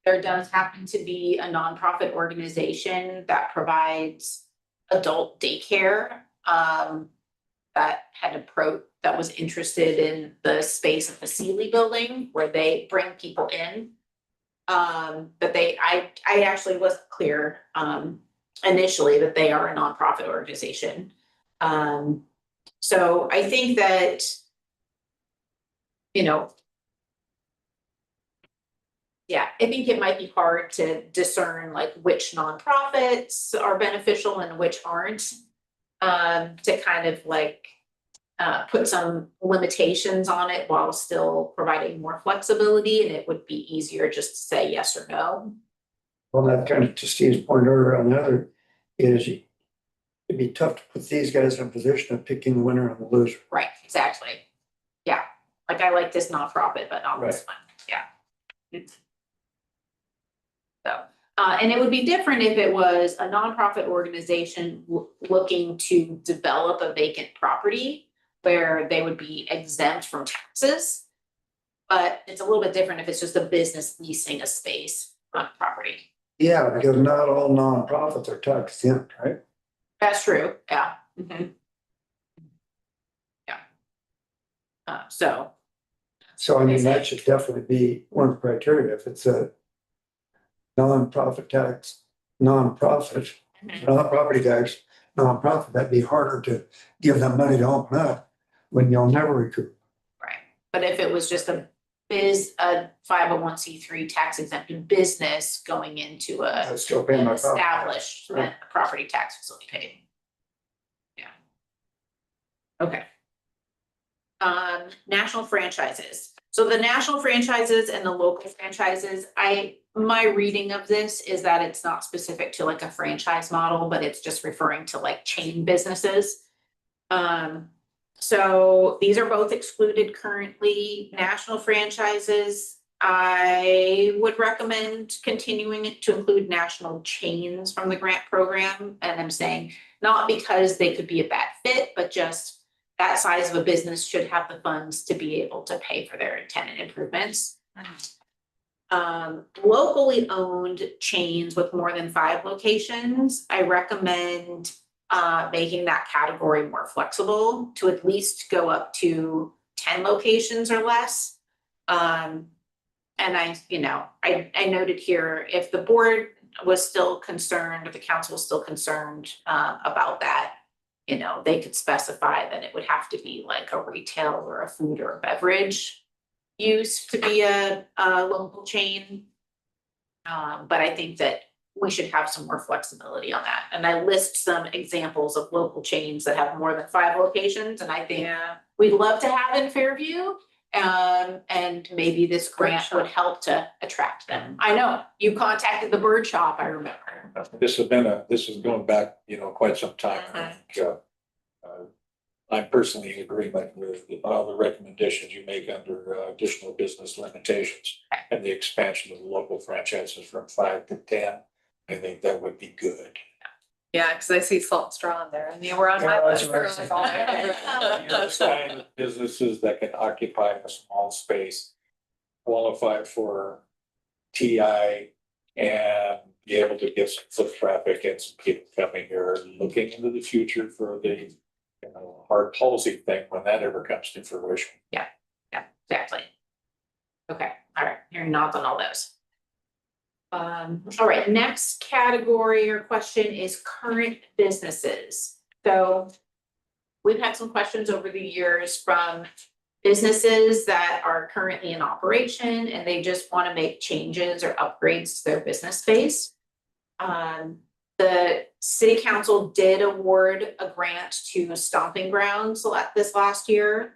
There does happen to be a nonprofit organization that provides adult daycare that was interested in the space of the Sealy building where they bring people in. But I actually wasn't clear initially that they are a nonprofit organization. So I think that, yeah, I think it might be hard to discern like which nonprofits are beneficial and which aren't. To kind of like put some limitations on it while still providing more flexibility, and it would be easier just to say yes or no.
Well, that kind of to Steve's point earlier on the other is it'd be tough to put these guys in a position of picking the winner and the loser.
Right, exactly. Yeah, like I like this nonprofit, but not this one. Yeah. So, and it would be different if it was a nonprofit organization looking to develop a vacant property where they would be exempt from taxes. But it's a little bit different if it's just a business leasing a space on property.
Yeah, because not all nonprofits are tax exempt, right?
That's true, yeah. Mhm. Yeah. So,
So I mean, that should definitely be one of the criteria. If it's a nonprofit tax, nonprofit, not property tax, nonprofit, that'd be harder to give them money to open up when you'll never recoup.
right, but if it was just a 501c3 tax exempt business going into
I'd still pay
an
my property.
establishment, a property tax facility paid. Yeah. Okay. National franchises. So the national franchises and the local franchises, my reading of this is that it's not specific to like a franchise model, but it's just referring to like chain businesses. So these are both excluded currently. National franchises, I would recommend continuing it to include national chains from the grant program. And I'm saying not because they could be a bad fit, but just that size of a business should have the funds to be able to pay for their tenant improvements. Locally owned chains with more than 5 locations, I recommend making that category more flexible to at least go up to 10 locations or less. And I noted here, if the board was still concerned, or the council was still concerned about that, they could specify that it would have to be like a retail or a food or a beverage use to be a local chain. But I think that we should have some more flexibility on that. And I list some examples of local chains that have more than 5 locations. And I think we'd love to have in Fairview. And maybe this grant would help to attract them. I know, you contacted the bird shop, I remember.
This is going back, quite some time. I think, I'm personally in agreement with all the recommendations you make under additional business limitations and the expansion of the local franchises from 5 to 10. I think that would be good.
Yeah, because I see Salt and Straw in there and you were on my
Yeah,
list.
that's
for
right.
Those kind of businesses that can occupy a small space, qualify for TI and be able to get some foot traffic and some people coming here looking into the future for the, hard policy thing when that ever comes to fruition.
Yeah, exactly. Okay, all right, hearing nods on all those. All right, next category or question is current businesses. So we've had some questions over the years from businesses that are currently in operation and they just want to make changes or upgrades to their business space. The city council did award a grant to Stomping Grounds this last year.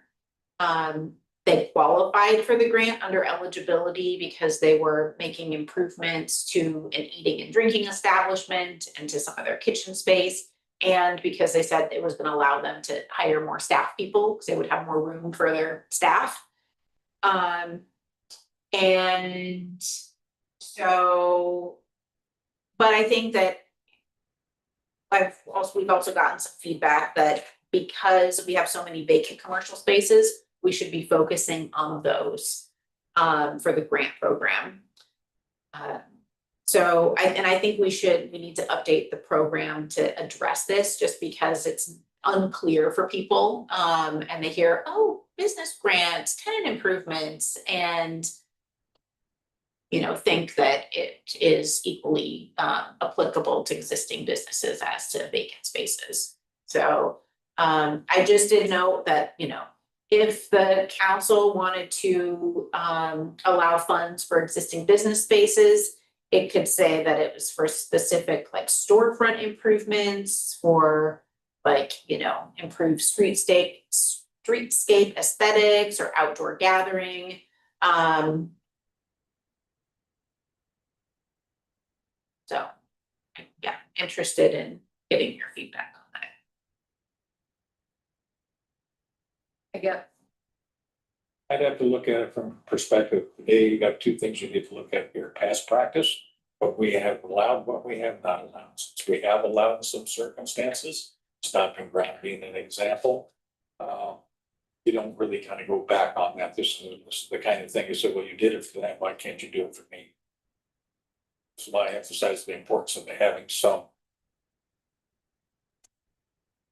They qualified for the grant under eligibility because they were making improvements to an eating and drinking establishment and to some of their kitchen space. And because they said it was going to allow them to hire more staff people because they would have more room for their staff. And so, but I think that we've also gotten some feedback that because we have so many vacant commercial spaces, we should be focusing on those for the grant program. So I think we need to update the program to address this just because it's unclear for people. And they hear, oh, business grants, tenant improvements, and think that it is equally applicable to existing businesses as to vacant spaces. So I just did note that, if the council wanted to allow funds for existing business spaces, it could say that it was for specific like storefront improvements for improved streetscape aesthetics or outdoor gathering. So, yeah, interested in getting your feedback on that.
Again,
I'd have to look at it from perspective. Today, you got two things you need to look at here: past practice, what we have allowed, what we have not allowed. Since we have allowed in some circumstances, Stomping Ground being an example, you don't really kind of go back on that. This is the kind of thing you say, well, you did it for that, why can't you do it for me? That's why I emphasize the importance of having some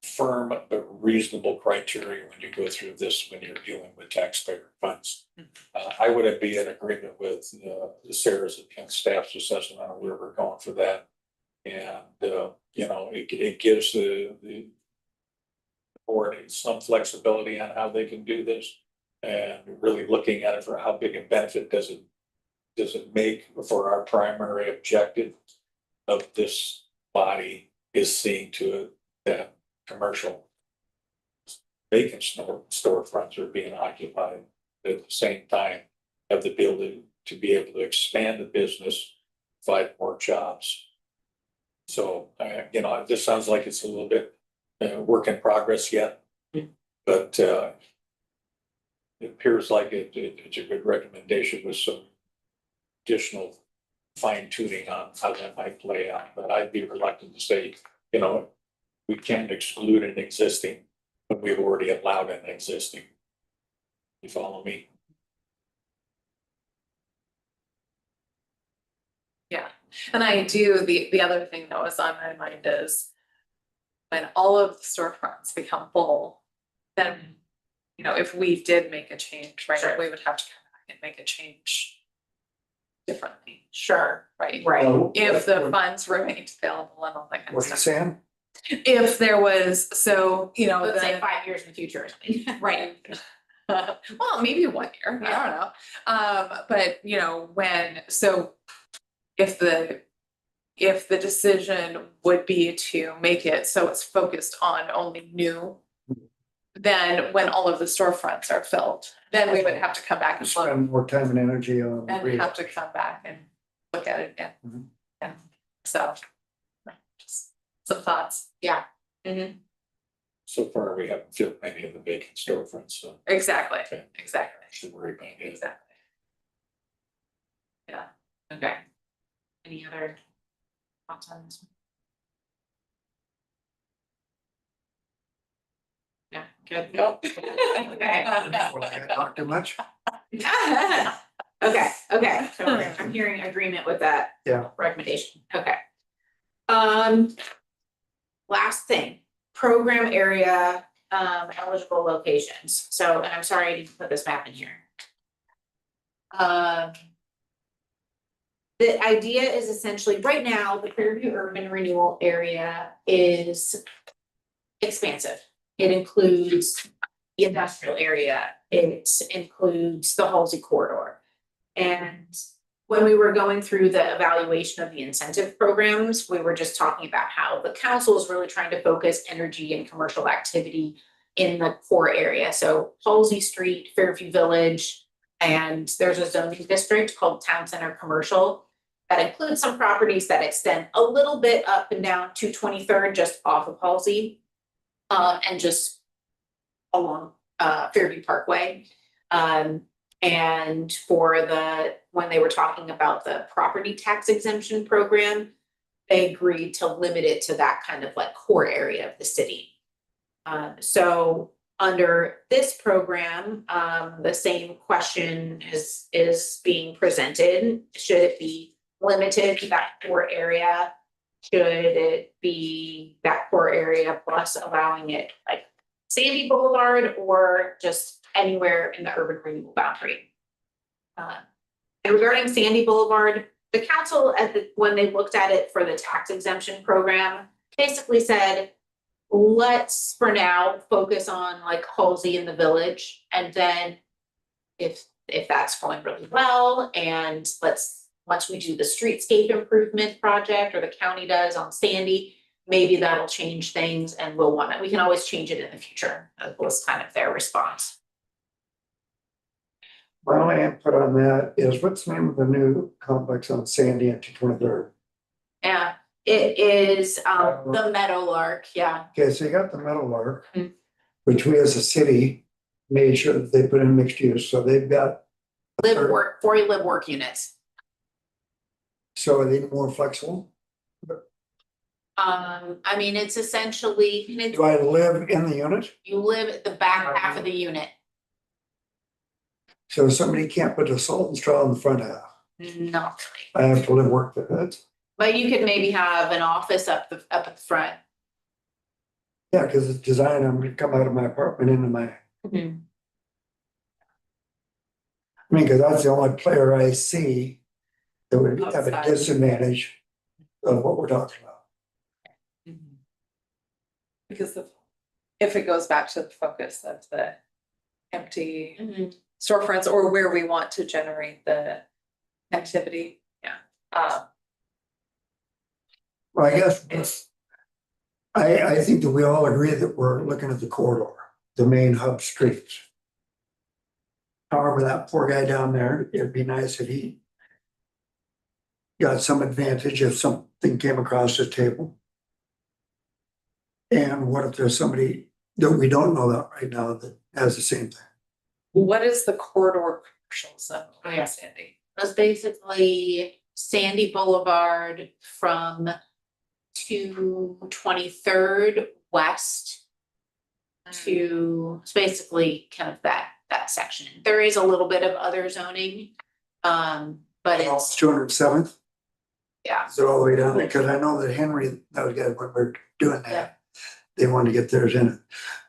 firm but reasonable criteria when you go through this, when you're dealing with taxpayer funds. I would be in agreement with Sarah's and staff's assessment on where we're going for that. And, it gives the board some flexibility on how they can do this. And really looking at it for how big a benefit does it make for our primary objective of this body is seeing to it that commercial vacant storefronts are being occupied, at the same time have the ability to be able to expand the business, provide more jobs. So, this sounds like it's a little bit work in progress yet, but it appears like it's a good recommendation with some additional fine tuning on how that might play out. But I'd be reluctant to say, we can't exclude an existing, but we've already allowed an existing. You follow me?
yeah. And I do, the other thing that was on my mind is when all of the storefronts become full, then, if we did make a change, right,
Sure.
we would have to come back and make a change differently,
Sure,
right?
Well,
If the funds remained available and all that kind of
What's it
stuff.
saying?
If there was, so,
let's say
then,
5 years in the future or something.
right. Well, maybe 1 year, I don't know. But if the decision would be to make it so it's focused on only new then when all of the storefronts are filled, then we would have to come back and look
Spend more time and energy on.
and have to come back and look at it again.
Mhm.
Yeah, so. Just some thoughts.
Yeah.
Mhm.
So far, we haven't filled any of the vacant storefronts, so
Exactly,
Okay.
exactly,
I should worry about it.
exactly. Yeah,
Okay. Any other thoughts on this? Yeah, good.
Nope.
Okay.
Well, I gotta talk too much.
Okay, so I'm hearing agreement with that.
Yeah.
Recommendation, okay. Last thing, program area, eligible locations, so, and I'm sorry I didn't put this map in here. The idea is essentially, right now, the Fairview Urban Renewal Area is expansive. It includes the industrial area, it includes the Halsey corridor. And when we were going through the evaluation of the incentive programs, we were just talking about how the council is really trying to focus energy and commercial activity in the core area. So Halsey Street, Fairview Village, and there's a zoning district called Town Center Commercial that includes some properties that extend a little bit up and down to 23rd, just off of Halsey, and just along Fairview Parkway. And for when they were talking about the property tax exemption program, they agreed to limit it to that kind of like core area of the city. So under this program, the same question is being presented. Should it be limited to that core area? Should it be that core area plus allowing it like Sandy Boulevard or just anywhere in the urban renewal boundary? And regarding Sandy Boulevard, the council when they looked at it for the tax exemption program, basically said, let's for now focus on like Halsey in the village. And then if that's going really well, and once we do the streetscape improvement project or the county does on Sandy, maybe that'll change things and we can always change it in the future. That was kind of their response.
My only input on that is what's the name of the new complex on Sandy and 223rd?
Yeah, it is the Meadowlark, yeah.
Okay, so you got the Meadowlark,
Mhm.
which we as a city made sure that they put in mixed use, so they've got.
Live work units.
So are they more flexible?
I mean, it's essentially,
Do I live in the unit?
you live at the back half of the unit.
So somebody can't put a salt and straw in the front half.
Not
I have to live work that.
but you could maybe have an office up at the front.
Yeah, because it's designed, I'm gonna come out of my apartment into my,
Mhm.
I mean, because that's the only player I see that would have a
Outside.
disadvantage of what we're talking about.
Because if it goes back to the focus of the empty
Mhm.
storefronts or where we want to generate the activity, yeah.
Well, I guess I think that we all agree that we're looking at the corridor, the main hub streets. However, that poor guy down there, it'd be nice if he got some advantage if something came across the table. And what if there's somebody that we don't know that right now that has the same thing?
What is the corridor commercial zone?
Oh, yeah.
Sandy.
That's basically Sandy Boulevard from 23rd west to, it's basically kind of that section. There is a little bit of other zoning, but it's,
207th,
yeah.
is it all the way down there? Because I know that Henry, those guys, when we're doing
Yeah.
that, they wanted to get theirs in it.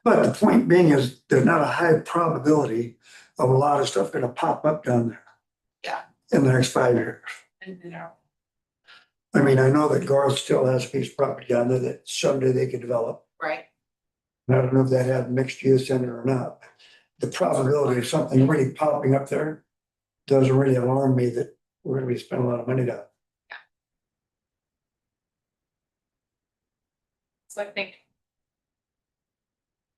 But the point being is there's not a high probability of a lot of stuff gonna pop up down there.
Yeah.
In the next 5 years.
No.
I mean, I know that Garth still has a piece of property down there that someday they could develop.
Right,
And I don't know if that had mixed use in it or not. The probability of something really popping up there doesn't really alarm me that we're gonna be spending a lot of money down.
So I think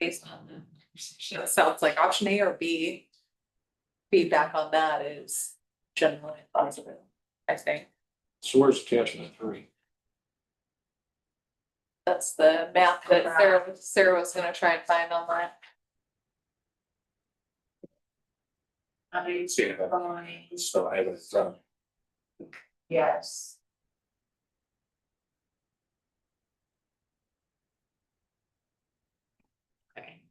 based on the It sounds like option A or B. Feedback on that is generally positive, I think.
So where's attachment 3?
That's the map that Sarah was gonna try and find online.
See it. So I have it from,
Yes. Okay,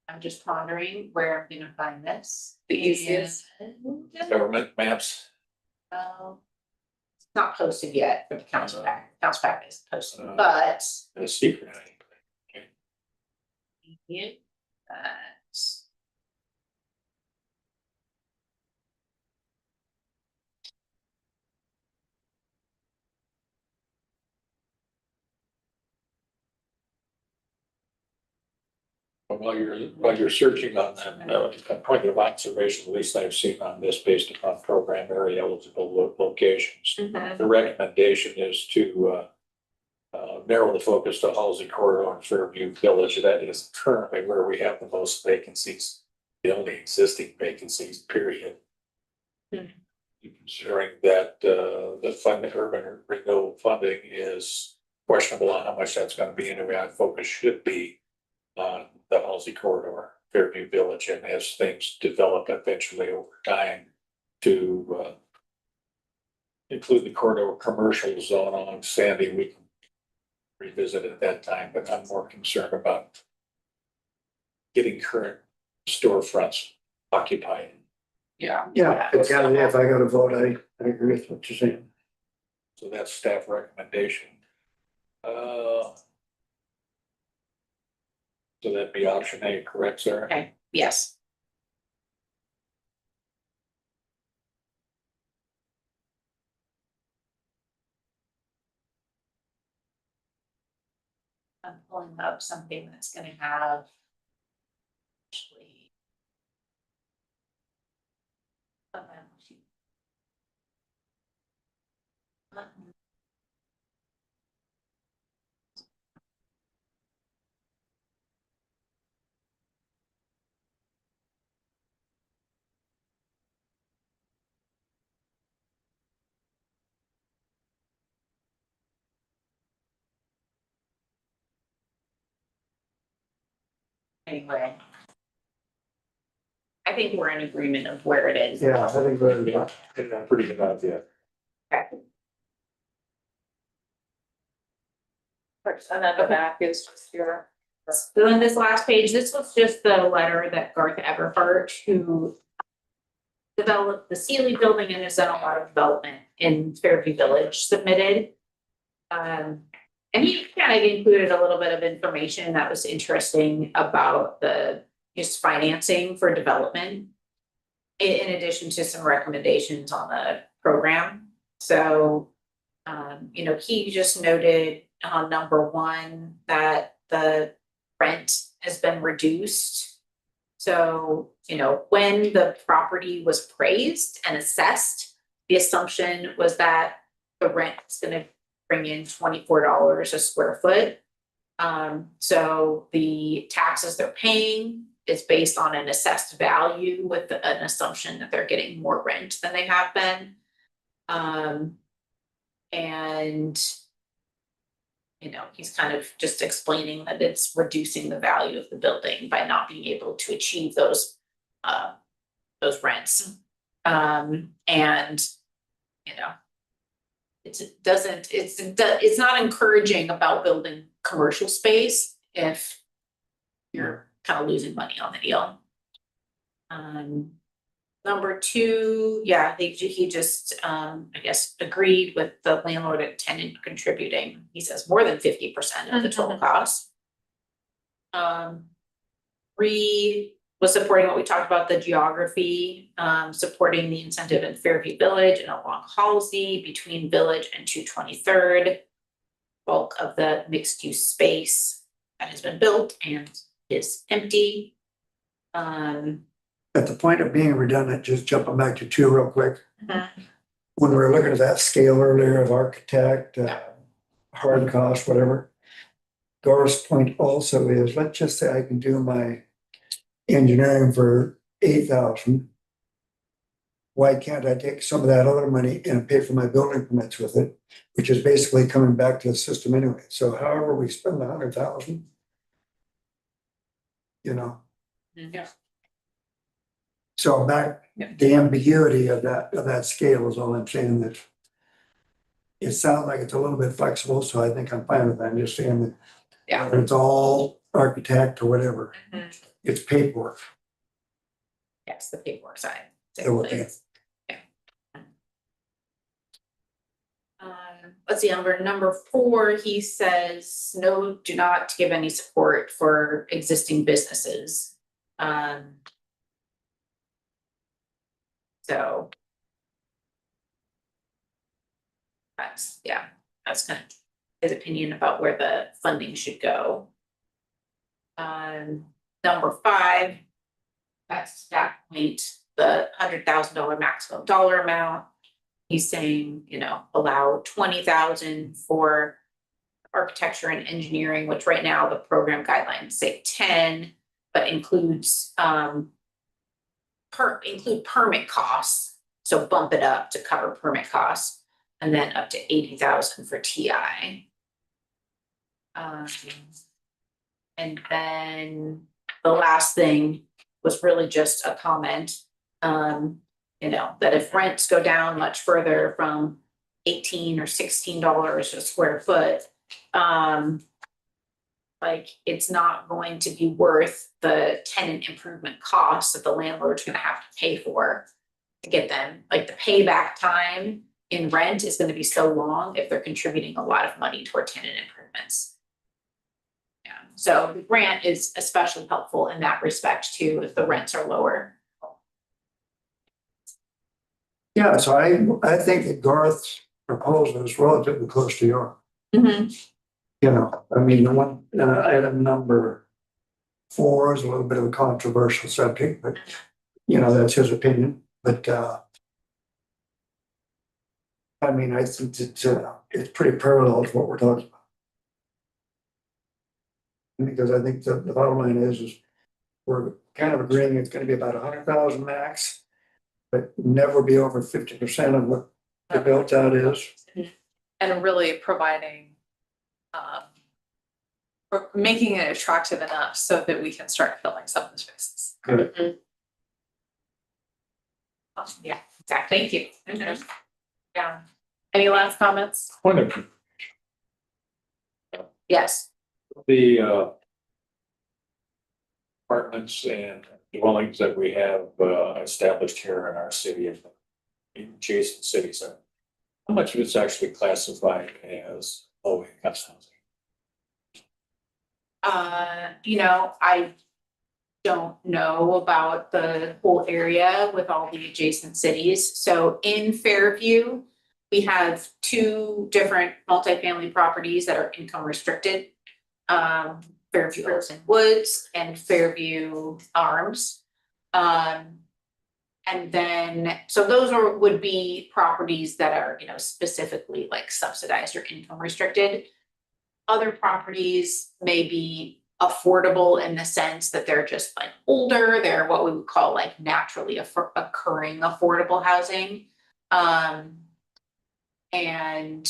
I'm just pondering where I'm gonna find this.
The easiest.
And,
government maps.
it's not posted yet for the council pack, council pack is posted,
Uh,
but.
A secret.
Yeah, that's.
But while you're searching on that, a point of observation, at least I've seen on this based upon program area eligible locations. The recommendation is to narrow the focus to housing corridor in Fairview Village. That is currently where we have the most vacancies, the only existing vacancies, period. Considering that the urban renewal funding is questionable on how much that's gonna be, anyway, our focus should be on the housing corridor, Fairview Village, and as things develop eventually over time to include the corridor commercial zone on Sandy, we can revisit at that time, but I'm more concerned about getting current storefronts occupied.
Yeah.
Yeah, if I gotta vote, I agree with what you're saying.
So that's staff recommendation. So that'd be option A, correct, Sarah?
Okay, yes. I'm pulling up something that's gonna have. Actually. Anyway. I think we're in agreement of where it is.
Yeah, I think we're,
Pretty good idea.
And then the back is just your.
So in this last page, this was just the letter that Garth Everhart, who developed the Sealy building and has done a lot of development in Fairview Village, submitted. And he kind of included a little bit of information that was interesting about the just financing for development. In addition to some recommendations on the program. So, he just noted on number 1 that the rent has been reduced. So, when the property was appraised and assessed, the assumption was that the rent is gonna bring in $24 a square foot. So the taxes they're paying is based on an assessed value with an assumption that they're getting more rent than they have been. And he's kind of just explaining that it's reducing the value of the building by not being able to achieve those rents. It's not encouraging about building commercial space if you're kind of losing money on the deal. Number 2, he just, I guess, agreed with the landlord and tenant contributing, he says more than 50% of the total cost. 3 was supporting what we talked about, the geography, supporting the incentive in Fairview Village and along Halsey between Village and 223rd. Bulk of the mixed use space that has been built and is empty.
at the point of being redundant, just jumping back to 2 real quick.
Mhm.
When we were looking at that scale earlier of architect, hard cost, whatever. Doris' point also is, let's just say I can do my engineering for 8,000. Why can't I take some of that other money and pay for my building permits with it, which is basically coming back to the system anyway. So however we spend 100,000. You know,
Yeah.
so the ambiguity of that scale is all I'm saying, that it sounds like it's a little bit flexible, so I think I'm fine with that. I'm just saying that
Yeah.
whether it's all architect or whatever,
Mhm.
it's paperwork.
Yes, the paperwork side.
It will be.
Let's see, under number 4, he says, no, do not give any support for existing businesses. So. That's kind of his opinion about where the funding should go. Number 5, that's that point, the $100,000 maximum dollar amount. He's saying, allow 20,000 for architecture and engineering, which right now the program guidelines say 10, but includes include permit costs. So bump it up to cover permit costs, and then up to 80,000 for TI. And then the last thing was really just a comment. That if rents go down much further from $18 or $16 a square foot, it's not going to be worth the tenant improvement costs that the landlord's gonna have to pay for to get them. Like, the payback time in rent is gonna be so long if they're contributing a lot of money toward tenant improvements. Yeah, so the grant is especially helpful in that respect too, if the rents are lower.
Yeah, so I think that Garth's proposal is relatively close to yours. I mean, the one, item number 4 is a little bit of a controversial subject, but, that's his opinion, but, I mean, I think it's pretty parallel to what we're talking about. Because I think the bottom line is we're kind of agreeing it's gonna be about 100,000 max, but never be over 50% of what the built out is.
And really providing, or making it attractive enough so that we can start filling some of the spaces.
Yeah, exactly.
Thank you. Yeah. Any last comments?
Point of
Yes.
the apartments and dwellings that we have established here in our city and adjacent cities, how much of it's actually classified as low income housing?
I don't know about the whole area with all the adjacent cities. So in Fairview, we have 2 different multifamily properties that are income restricted. Fairview Hills and Woods and Fairview Arms. And then, so those would be properties that are, specifically like subsidized or income restricted. Other properties may be affordable in the sense that they're just like older, they're what we would call like naturally occurring affordable housing. And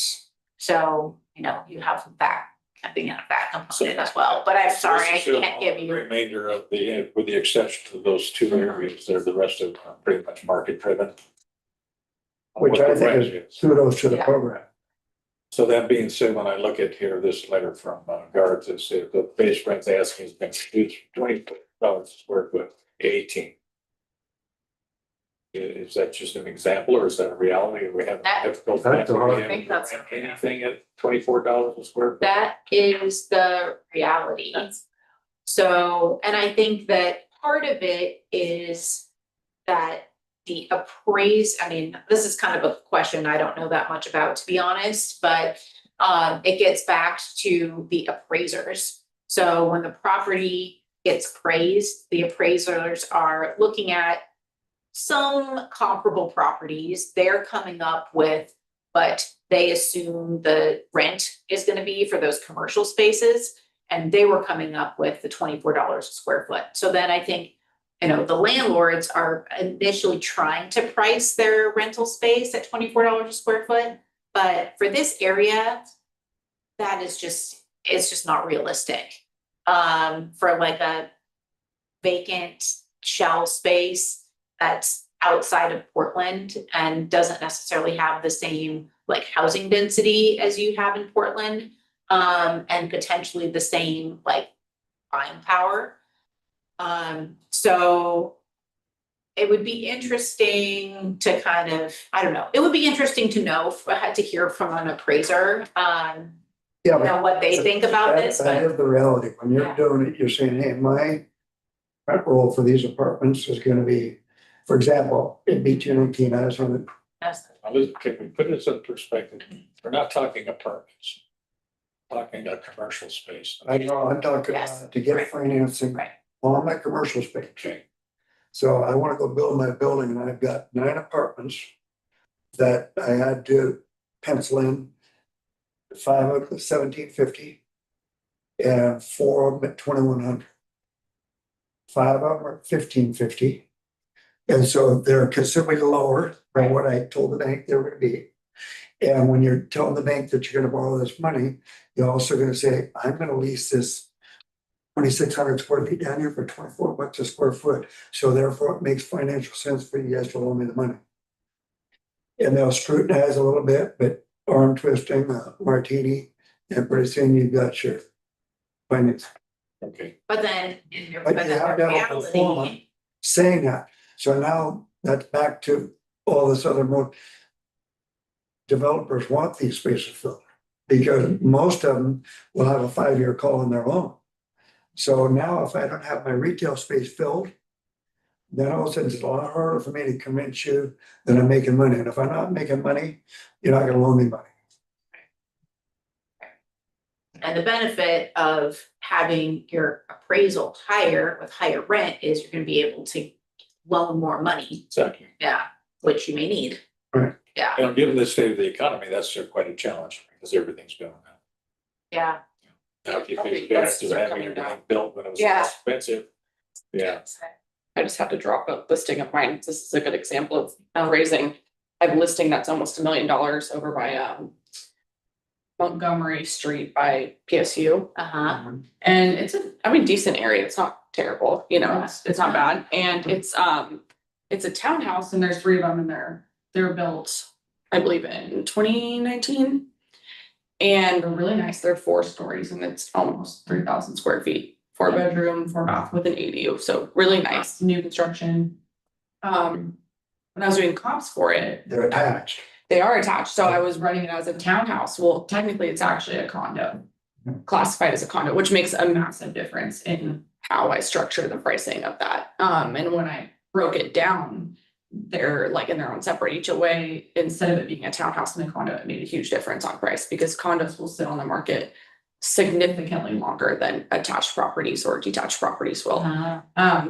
so, you have that, I think, that component as well, but I'm sorry, I can't give you.
Remainder of with the exception of those 2 areas, they're the rest of them are pretty much market driven.
Which I think is kudos to the
Yeah.
program.
So that being said, when I look at here, this letter from Garth, it says the base rent asking has been $20 a square foot, 18. Is that just an example or is that a reality? We have difficult
That's
times.
hard.
We
I think that's-
have anything at $24 a square foot.
That is the reality. So, and I think that part of it is that this is kind of a question I don't know that much about, to be honest, but it gets back to the appraisers. So when the property gets appraised, the appraisers are looking at some comparable properties. They're coming up with what they assume the rent is going to be for those commercial spaces. And they were coming up with the $24 a square foot. So then I think you know, the landlords are initially trying to price their rental space at $24 a square foot. But for this area, that is just, it's just not realistic. For like a vacant shell space that's outside of Portland and doesn't necessarily have the same like housing density as you have in Portland. And potentially the same like buying power. So it would be interesting to kind of, I don't know, it would be interesting to know, I had to hear from an appraiser,
Yeah,
you
but
know, what they think about
that-
this,
That
but
is the reality. When you're
Yeah.
doing it, you're saying, hey, my rent roll for these apartments is gonna be, for example, it'd be 219. I just want to,
that's,
Can we put this in perspective? We're not talking apartments. Talking a commercial space.
I know, I'm talking
Yes,
to get
right.
financing
Right.
on my commercial space.
Okay,
So I wanna go build my building and I've got 9 apartments that I had to pencil in. 5 of them at 1750 and 4 of them at 2100. 5 of them are 1550. And so they're considerably lower than what I told the bank they were gonna be. And when you're telling the bank that you're gonna borrow this money, you're also gonna say, I'm gonna lease this 2,600 square feet down here for $24 a square foot. So therefore it makes financial sense for you guys to loan me the money. And they'll scrutinize a little bit, but arm twisting, martini, and pretty soon you've got your finance
okay.
but then,
But you have to have a pro forma.
reality,
saying that. So now that's back to all this other more. Developers want these spaces filled because most of them will have a 5-year call on their loan. So now if I don't have my retail space filled, then all of a sudden it's a lot harder for me to convince you that I'm making money. And if I'm not making money, you're not gonna loan me money.
and the benefit of having your appraisal higher with higher rent is you're gonna be able to loan more money,
Exactly.
yeah, which you may need.
Right.
Yeah,
And given the state of the economy, that's quite a challenge because everything's going up.
yeah.
Now, if you
Probably
think back
prices
to
are
having
coming
everything
down.
built when it was
Yeah.
expensive. Yeah,
I just had to drop a listing of mine. This is a good example of raising. I have a listing that's almost $1 million over by Montgomery Street by PSU.
Uh-huh,
And it's a decent area. It's not terrible, you know, it's not bad. And it's a townhouse and there's 3 of them in there. They were built, I believe in 2019. And they're really nice. They're 4 stories and it's almost 3,000 square feet. 4-bedroom, 4-bath with an ADU. So really nice, new construction. When I was doing comps for it,
They're attached.
they are attached, so I was running it as a townhouse. Well, technically, it's actually a condo. Classified as a condo, which makes a massive difference in how I structure the pricing of that. And when I broke it down, they're like in their own separate HOA, instead of it being a townhouse and a condo, it made a huge difference on price because condos will sit on the market significantly longer than attached properties or detached properties will.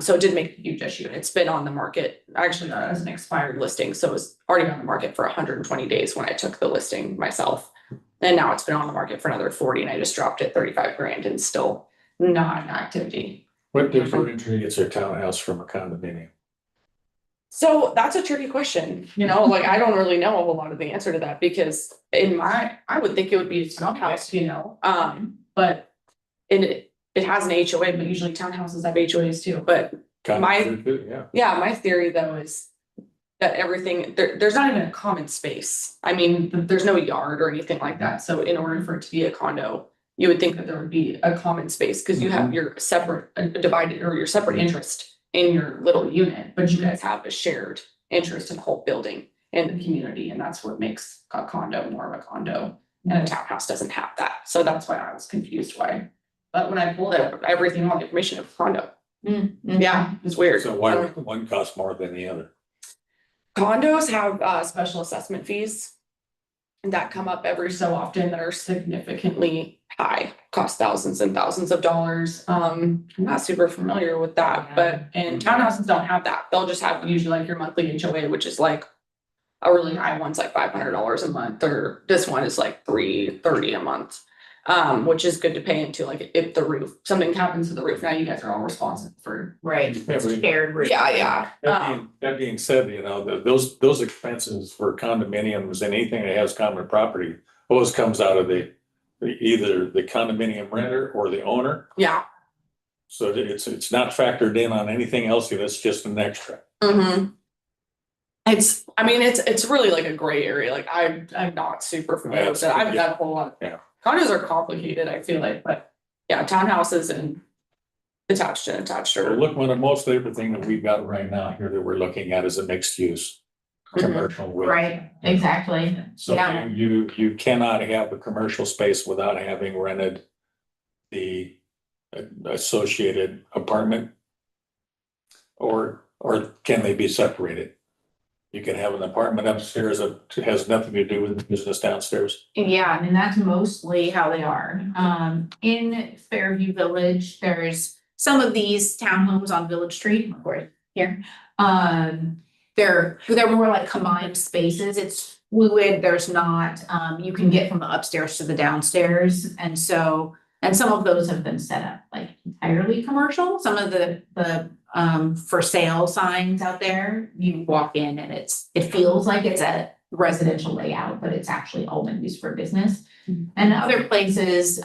So it did make a huge issue. It's been on the market, actually as an expired listing, so it was already on the market for 120 days when I took the listing myself. And now it's been on the market for another 40 and I just dropped it 35 grand and still not an activity.
what differentiates a townhouse from a condominium?
So that's a tricky question, you know, like I don't really know a whole lot of the answer to that because I would think it would be a townhouse, you know, but it has an HOA, but usually townhouses have HOAs too, but
Yeah,
yeah, my theory though is that everything, there's not even a common space. I mean, there's no yard or anything like that. So in order for it to be a condo, you would think that there would be a common space because you have your separate divided or your separate interest in your little unit, but you guys have a shared interest in the whole building and the community. And that's what makes a condo more of a condo. And a townhouse doesn't have that. So that's why I was confused why. But when I pulled it, everything, all the information of condo. Yeah, it's weird.
so why would one cost more than the other?
Condos have special assessment fees that come up every so often that are significantly high, cost thousands and thousands of dollars. I'm not super familiar with that, but and townhouses don't have that. They'll just have usually like your monthly HOA, which is like a really high one's like $500 a month, or this one is like $330 a month. which is good to pay into, like if the roof, something happens to the roof, now you guys are all responsible for.
Right,
Every-
shared roof.
Yeah.
That being said, those expenses for condominiums and anything that has common property, always comes out of either the condominium renter or the owner.
Yeah.
So it's not factored in on anything else, it's just an extra.
It's really like a gray area, like I'm not super familiar with it, I haven't done a whole lot.
Yeah.
Condos are complicated, I feel like, but yeah, townhouses and attached and attached
So
are.
look, most everything that we've got right now here that we're looking at is a mixed use. Commercial with.
Right, exactly.
So
Yeah.
you cannot have a commercial space without having rented the associated apartment. Or can they be separated? You can have an apartment upstairs that has nothing to do with the business downstairs.
Yeah, and that's mostly how they are. In Fairview Village, there's some of these townhomes on Village Street, right here. They're more like combined spaces. It's fluid. There's not, you can get from the upstairs to the downstairs. And some of those have been set up like entirely commercial. Some of the for sale signs out there, you walk in and it feels like it's a residential layout, but it's actually all been used for business. And other places,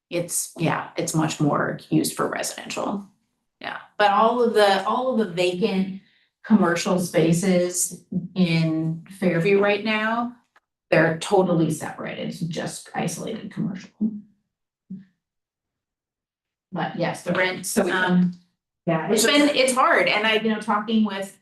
it's much more used for residential. Yeah, but all of the vacant commercial spaces in Fairview right now, they're totally separated, it's just isolated commercial. But yes, the rent, yeah, it's hard, and talking with,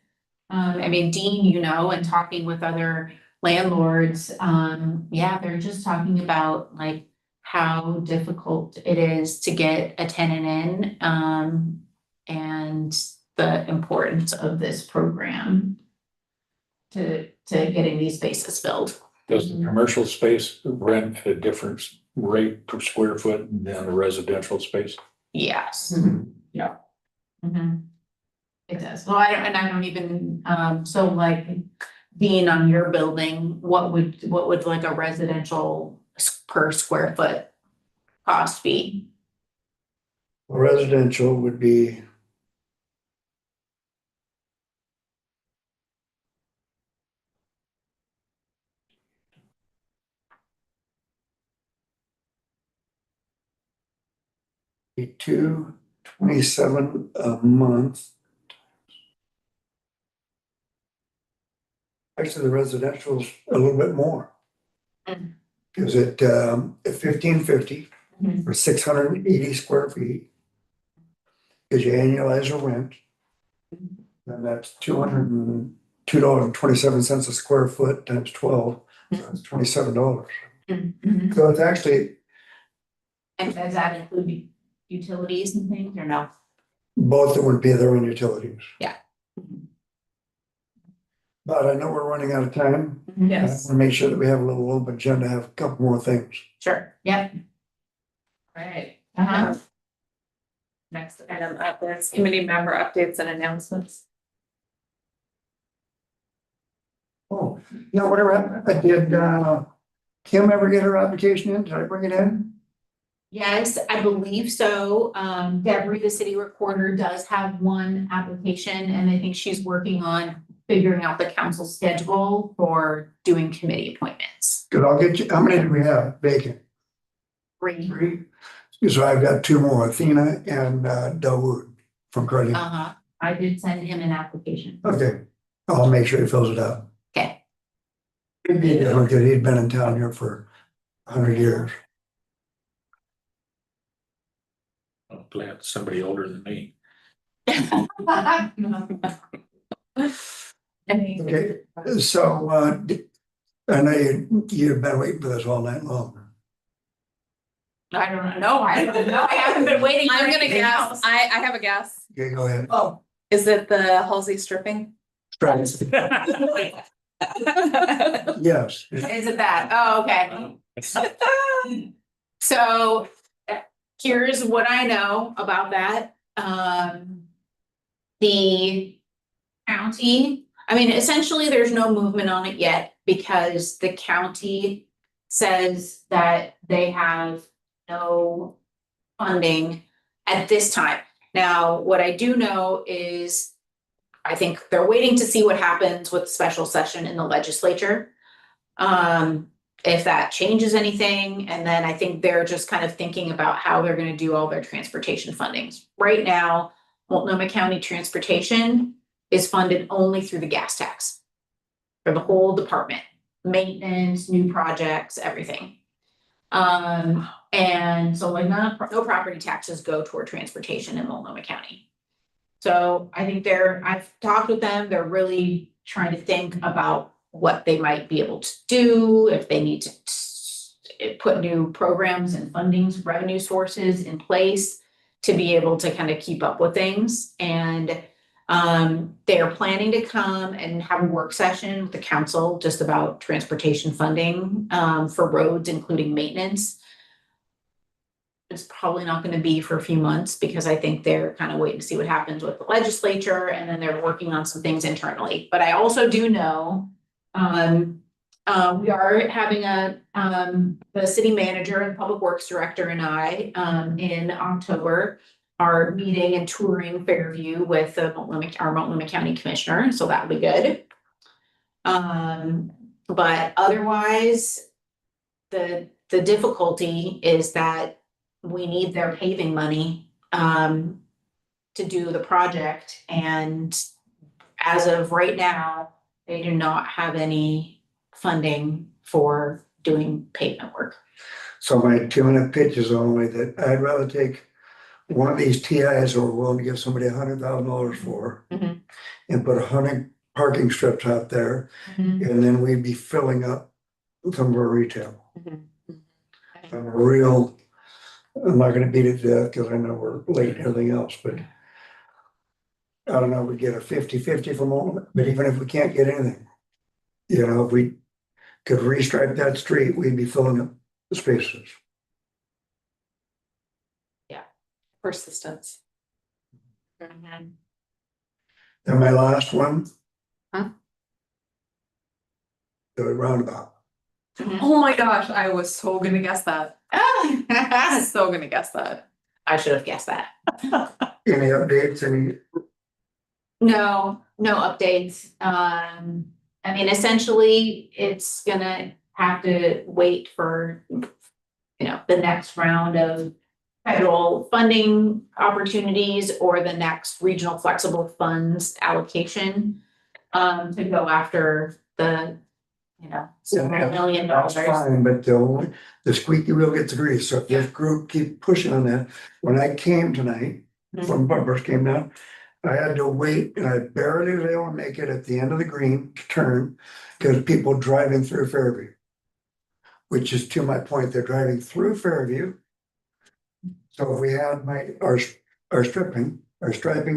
Dean, and talking with other landlords, they're just talking about like how difficult it is to get a tenant in, and the importance of this program to getting these spaces filled.
Does the commercial space rent at a different rate per square foot than a residential space?
Yes.
Yeah.
It does. Well, I don't even, so like being on your building, what would like a residential per square foot cost be?
Residential would be $227 a month. Actually, the residential's a little bit more.
Mm.
Cause at 1550 for 680 square feet. Cause you annualize the rent. And that's $202.27 a square foot times 12, so that's $27. So it's actually
And does that include utilities and things or no?
both that would pay their own utilities.
Yeah.
But I know we're running out of time.
Yes.
I want to make sure that we have a little open agenda, have a couple more things.
Sure, yep.
Right.
Uh-huh.
Next item up is committee member updates and announcements.
Oh, yeah, whatever, did Kim ever get her application in? Did I bring it in?
Yes, I believe so. Deborah, the city recorder, does have one application, and I think she's working on figuring out the council schedule for doing committee appointments.
Good, I'll get you, how many do we have vacant?
Three.
Three. So I've got two more, Athena and Dawood from Carly.
I did send him an application.
Okay, I'll make sure he fills it out.
Okay.
He'd be different because he'd been in town here for 100 years.
I'm glad somebody older than me. Okay, so I know you've been waiting for this all night long.
I don't know. I haven't been waiting.
I'm gonna guess, I have a guess.
Okay, go ahead.
Oh, is it the Halsey stripping?
Yes.
Is it that? Oh, okay. So here's what I know about that. The county, essentially, there's no movement on it yet because the county says that they have no funding at this time. Now, what I do know is I think they're waiting to see what happens with the special session in the legislature. If that changes anything, and then I think they're just kind of thinking about how they're gonna do all their transportation fundings. Right now, Multnomah County Transportation is funded only through the gas tax. For the whole department, maintenance, new projects, everything. And so like no property taxes go toward transportation in Multnomah County. So I think I've talked with them, they're really trying to think about what they might be able to do, if they need to put new programs and fundings, revenue sources in place to be able to kind of keep up with things. And they are planning to come and have a work session with the council just about transportation funding for roads, including maintenance. It's probably not gonna be for a few months because I think they're kind of waiting to see what happens with the legislature, and then they're working on some things internally. But I also do know we are having the city manager and public works director and I in October are meeting and touring Fairview with our Multnomah County Commissioner, so that'll be good. But otherwise, the difficulty is that we need their paving money to do the project, and as of right now, they do not have any funding for doing pavement work.
So my 2-minute pitch is only that I'd rather take one of these TIs that we're willing to give somebody $100,000 for.
Mhm.
And put 100 parking strips out there, and then we'd be filling up some of our retail. I'm not gonna beat it to death, cause I know we're late and everything else, but. I don't know, we get a 50-50 from all of it, but even if we can't get anything. You know, if we could restripe that street, we'd be filling up the spaces.
Persistence.
And my last one.
Huh?
The roundabout.
Oh my gosh, I was so gonna guess that. So gonna guess that.
I should have guessed that.
Any updates, any,
No updates. I mean, essentially, it's gonna have to wait for, the next round of federal funding opportunities or the next regional flexible funds allocation to go after the, $7 million.
that's fine, but the squeaky wheel gets the grease, so if this group keep pushing on that. When I came tonight, from Bumpers came down, I had to wait, and I barely was able to make it at the end of the green to turn, because people driving through Fairview. Which is to my point, they're driving through Fairview. So if we had our striping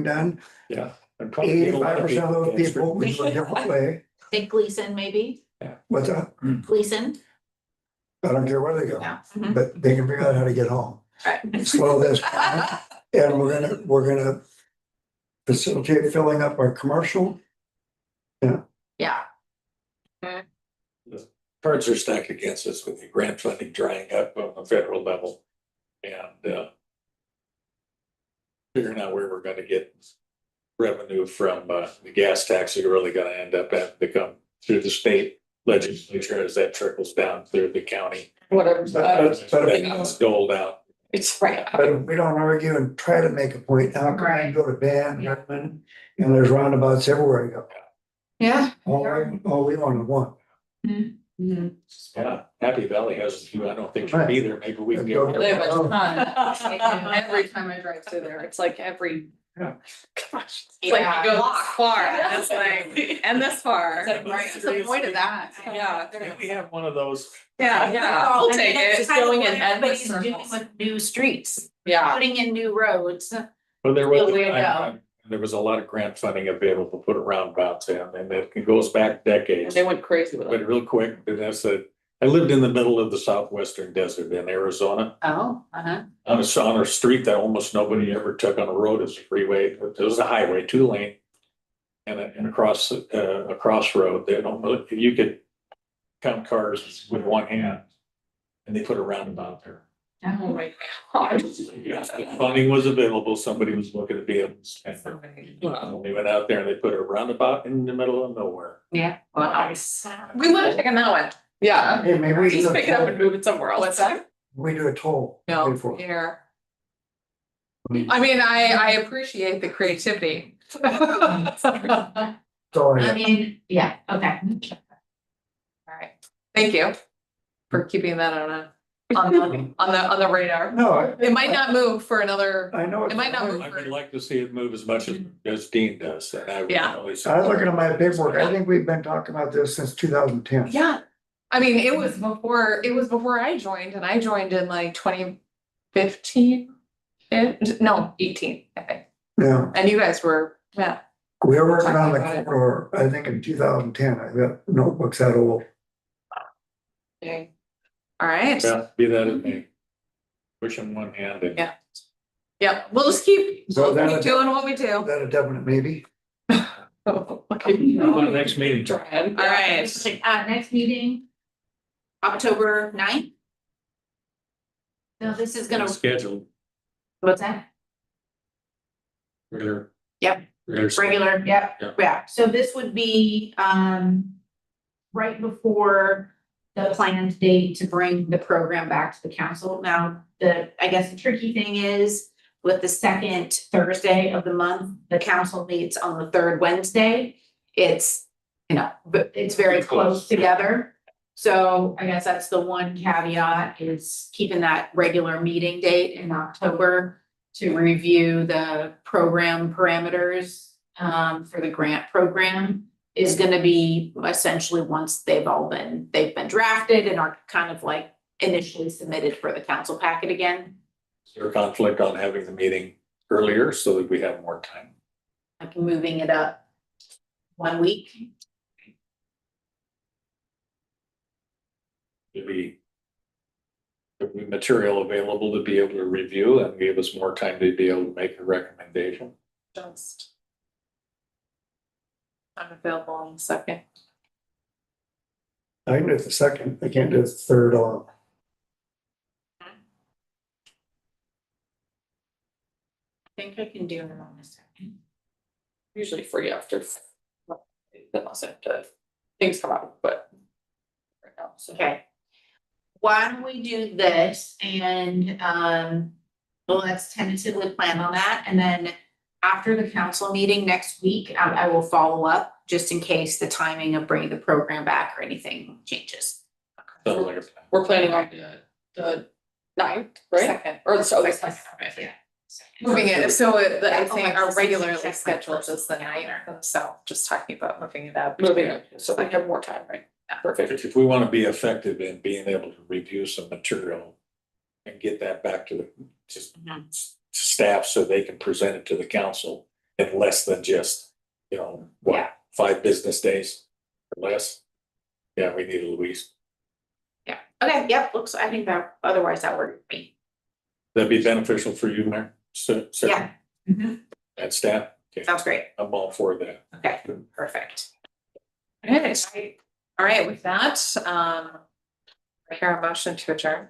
done,
Yeah. and probably a lot
85% of those
answer.
people would go a different way.
Think Gleason, maybe?
What's that?
Gleason?
I don't care where they go,
Yeah.
but they can figure out how to get home.
Right.
Slow this down, and we're gonna facilitate filling up our commercial.
Yeah.
Cards are stacked against us with the grant funding drying up on the federal level. And figuring out where we're gonna get revenue from the gas tax are really gonna end up having to come through the state legislature as that trickles down through the county.
Whatever's.
But
That's doled out.
It's right.
if we don't argue and try to make a point, how can I
Right.
go to Van, Redmond, and there's roundabouts everywhere you go.
Yeah.
All we want is one.
Yeah, Happy Valley has a few. I don't think should be there. Maybe we can get.
Right.
They have a
Oh.
ton. Every time I drive through there, it's like every.
Yeah.
Gosh, it's like
Yeah.
you go this far, and it's like, and this far.
It's like, right, what's the point of that?
Yeah.
Can we have one of those?
Yeah, we'll take it.
Just
Just
going
going
in
in
everybody's
endless
doing
circles.
with new streets,
Yeah.
putting in new roads.
Well, there was,
The way to go.
there was a lot of grant funding available to put a roundabouts in, and it goes back decades.
They went crazy with
But
it.
real quick, I lived in the middle of the southwestern desert in Arizona.
Oh,
On a street that almost nobody ever took on a road as a freeway. It was a highway, 2-lane. And across a crossroad that you could count cars with one hand. and they put a roundabout there.
Oh my god.
If funding was available, somebody was looking to be able to spend it.
Somebody-
They went out there and they put a roundabout in the middle of nowhere.
Yeah, well, we would have taken that one.
Yeah,
Hey, maybe we
just
do
pick it up and
a,
move it somewhere else.
What's that?
we do a toll.
No,
pay for it.
here. I mean, I appreciate the creativity.
That's all I
I
have.
mean, yeah, okay.
All right, thank you for keeping that on the radar.
No.
It might not move for another,
I know.
it might not move.
I would like to see it move as much as Dean does, and I would
Yeah.
always.
I was looking at my paperwork. I think we've been talking about this since 2010.
Yeah, I mean, it was before I joined, and I joined in like 2015. No, 18, I think,
Yeah,
and you guys were, yeah.
we were working on the
Talking about it.
corridor, I think in 2010. I got notebooks that old.
Okay. All right.
Yeah, be that as may. Pushing one hand and.
Yeah. Yeah, we'll just keep,
So
we'll
then-
keep doing what we
Is
do.
that a definite maybe?
How about next meeting?
Trying.
All right.
Next meeting, October 9th. So this is gonna,
Scheduled,
what's that?
regular.
Yep.
Regular.
Regular, yep,
Yep.
yeah, so this would be, right before the planned date to bring the program back to the council. Now, I guess the tricky thing is, with the second Thursday of the month, the council meets on the third Wednesday. It's, but it's very close together. So I guess that's the one caveat, is keeping that regular meeting date in October to review the program parameters for the grant program is gonna be essentially once they've been drafted and are kind of like initially submitted for the council packet again.
Is there a conflict on having the meeting earlier so that we have more time?
Like moving it up 1 week.
To be. There'll be material available to be able to review and give us more time to be able to make a recommendation.
Just. I'm available on the second.
I can do the second. I can't do the third on.
I think I can do it on the second.
Usually free after. Unless I have to, things come up, but. Right now, so.
Okay. Why don't we do this and, well, let's tentatively plan on that, and then after the council meeting next week, I will follow up just in case the timing of bringing the program back or anything changes.
Sounds like a plan.
We're planning on the 9th, right?
Second.
Or so the
Second,
second.
yeah.
Moving it, so I
Yeah,
think
like
our
the
regularly
16th,
scheduled is the 9th, so just talking about moving it up.
Moving it, so we have more time, right? Perfect.
If we want to be effective in being able to review some material and get that back to the, just
Mhm.
staff so they can present it to the council in less than just,
Yeah.
5 business days or less. Yeah, we need Louise.
Yeah, okay, yep, I think that, otherwise that worked for me.
That'd be beneficial for you, Mayor, Sarah,
Yeah. Mhm.
and staff. Okay,
Sounds great,
I'm all for that.
okay, perfect.
All right, with that, I hear a motion to adjourn.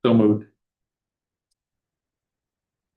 So moved.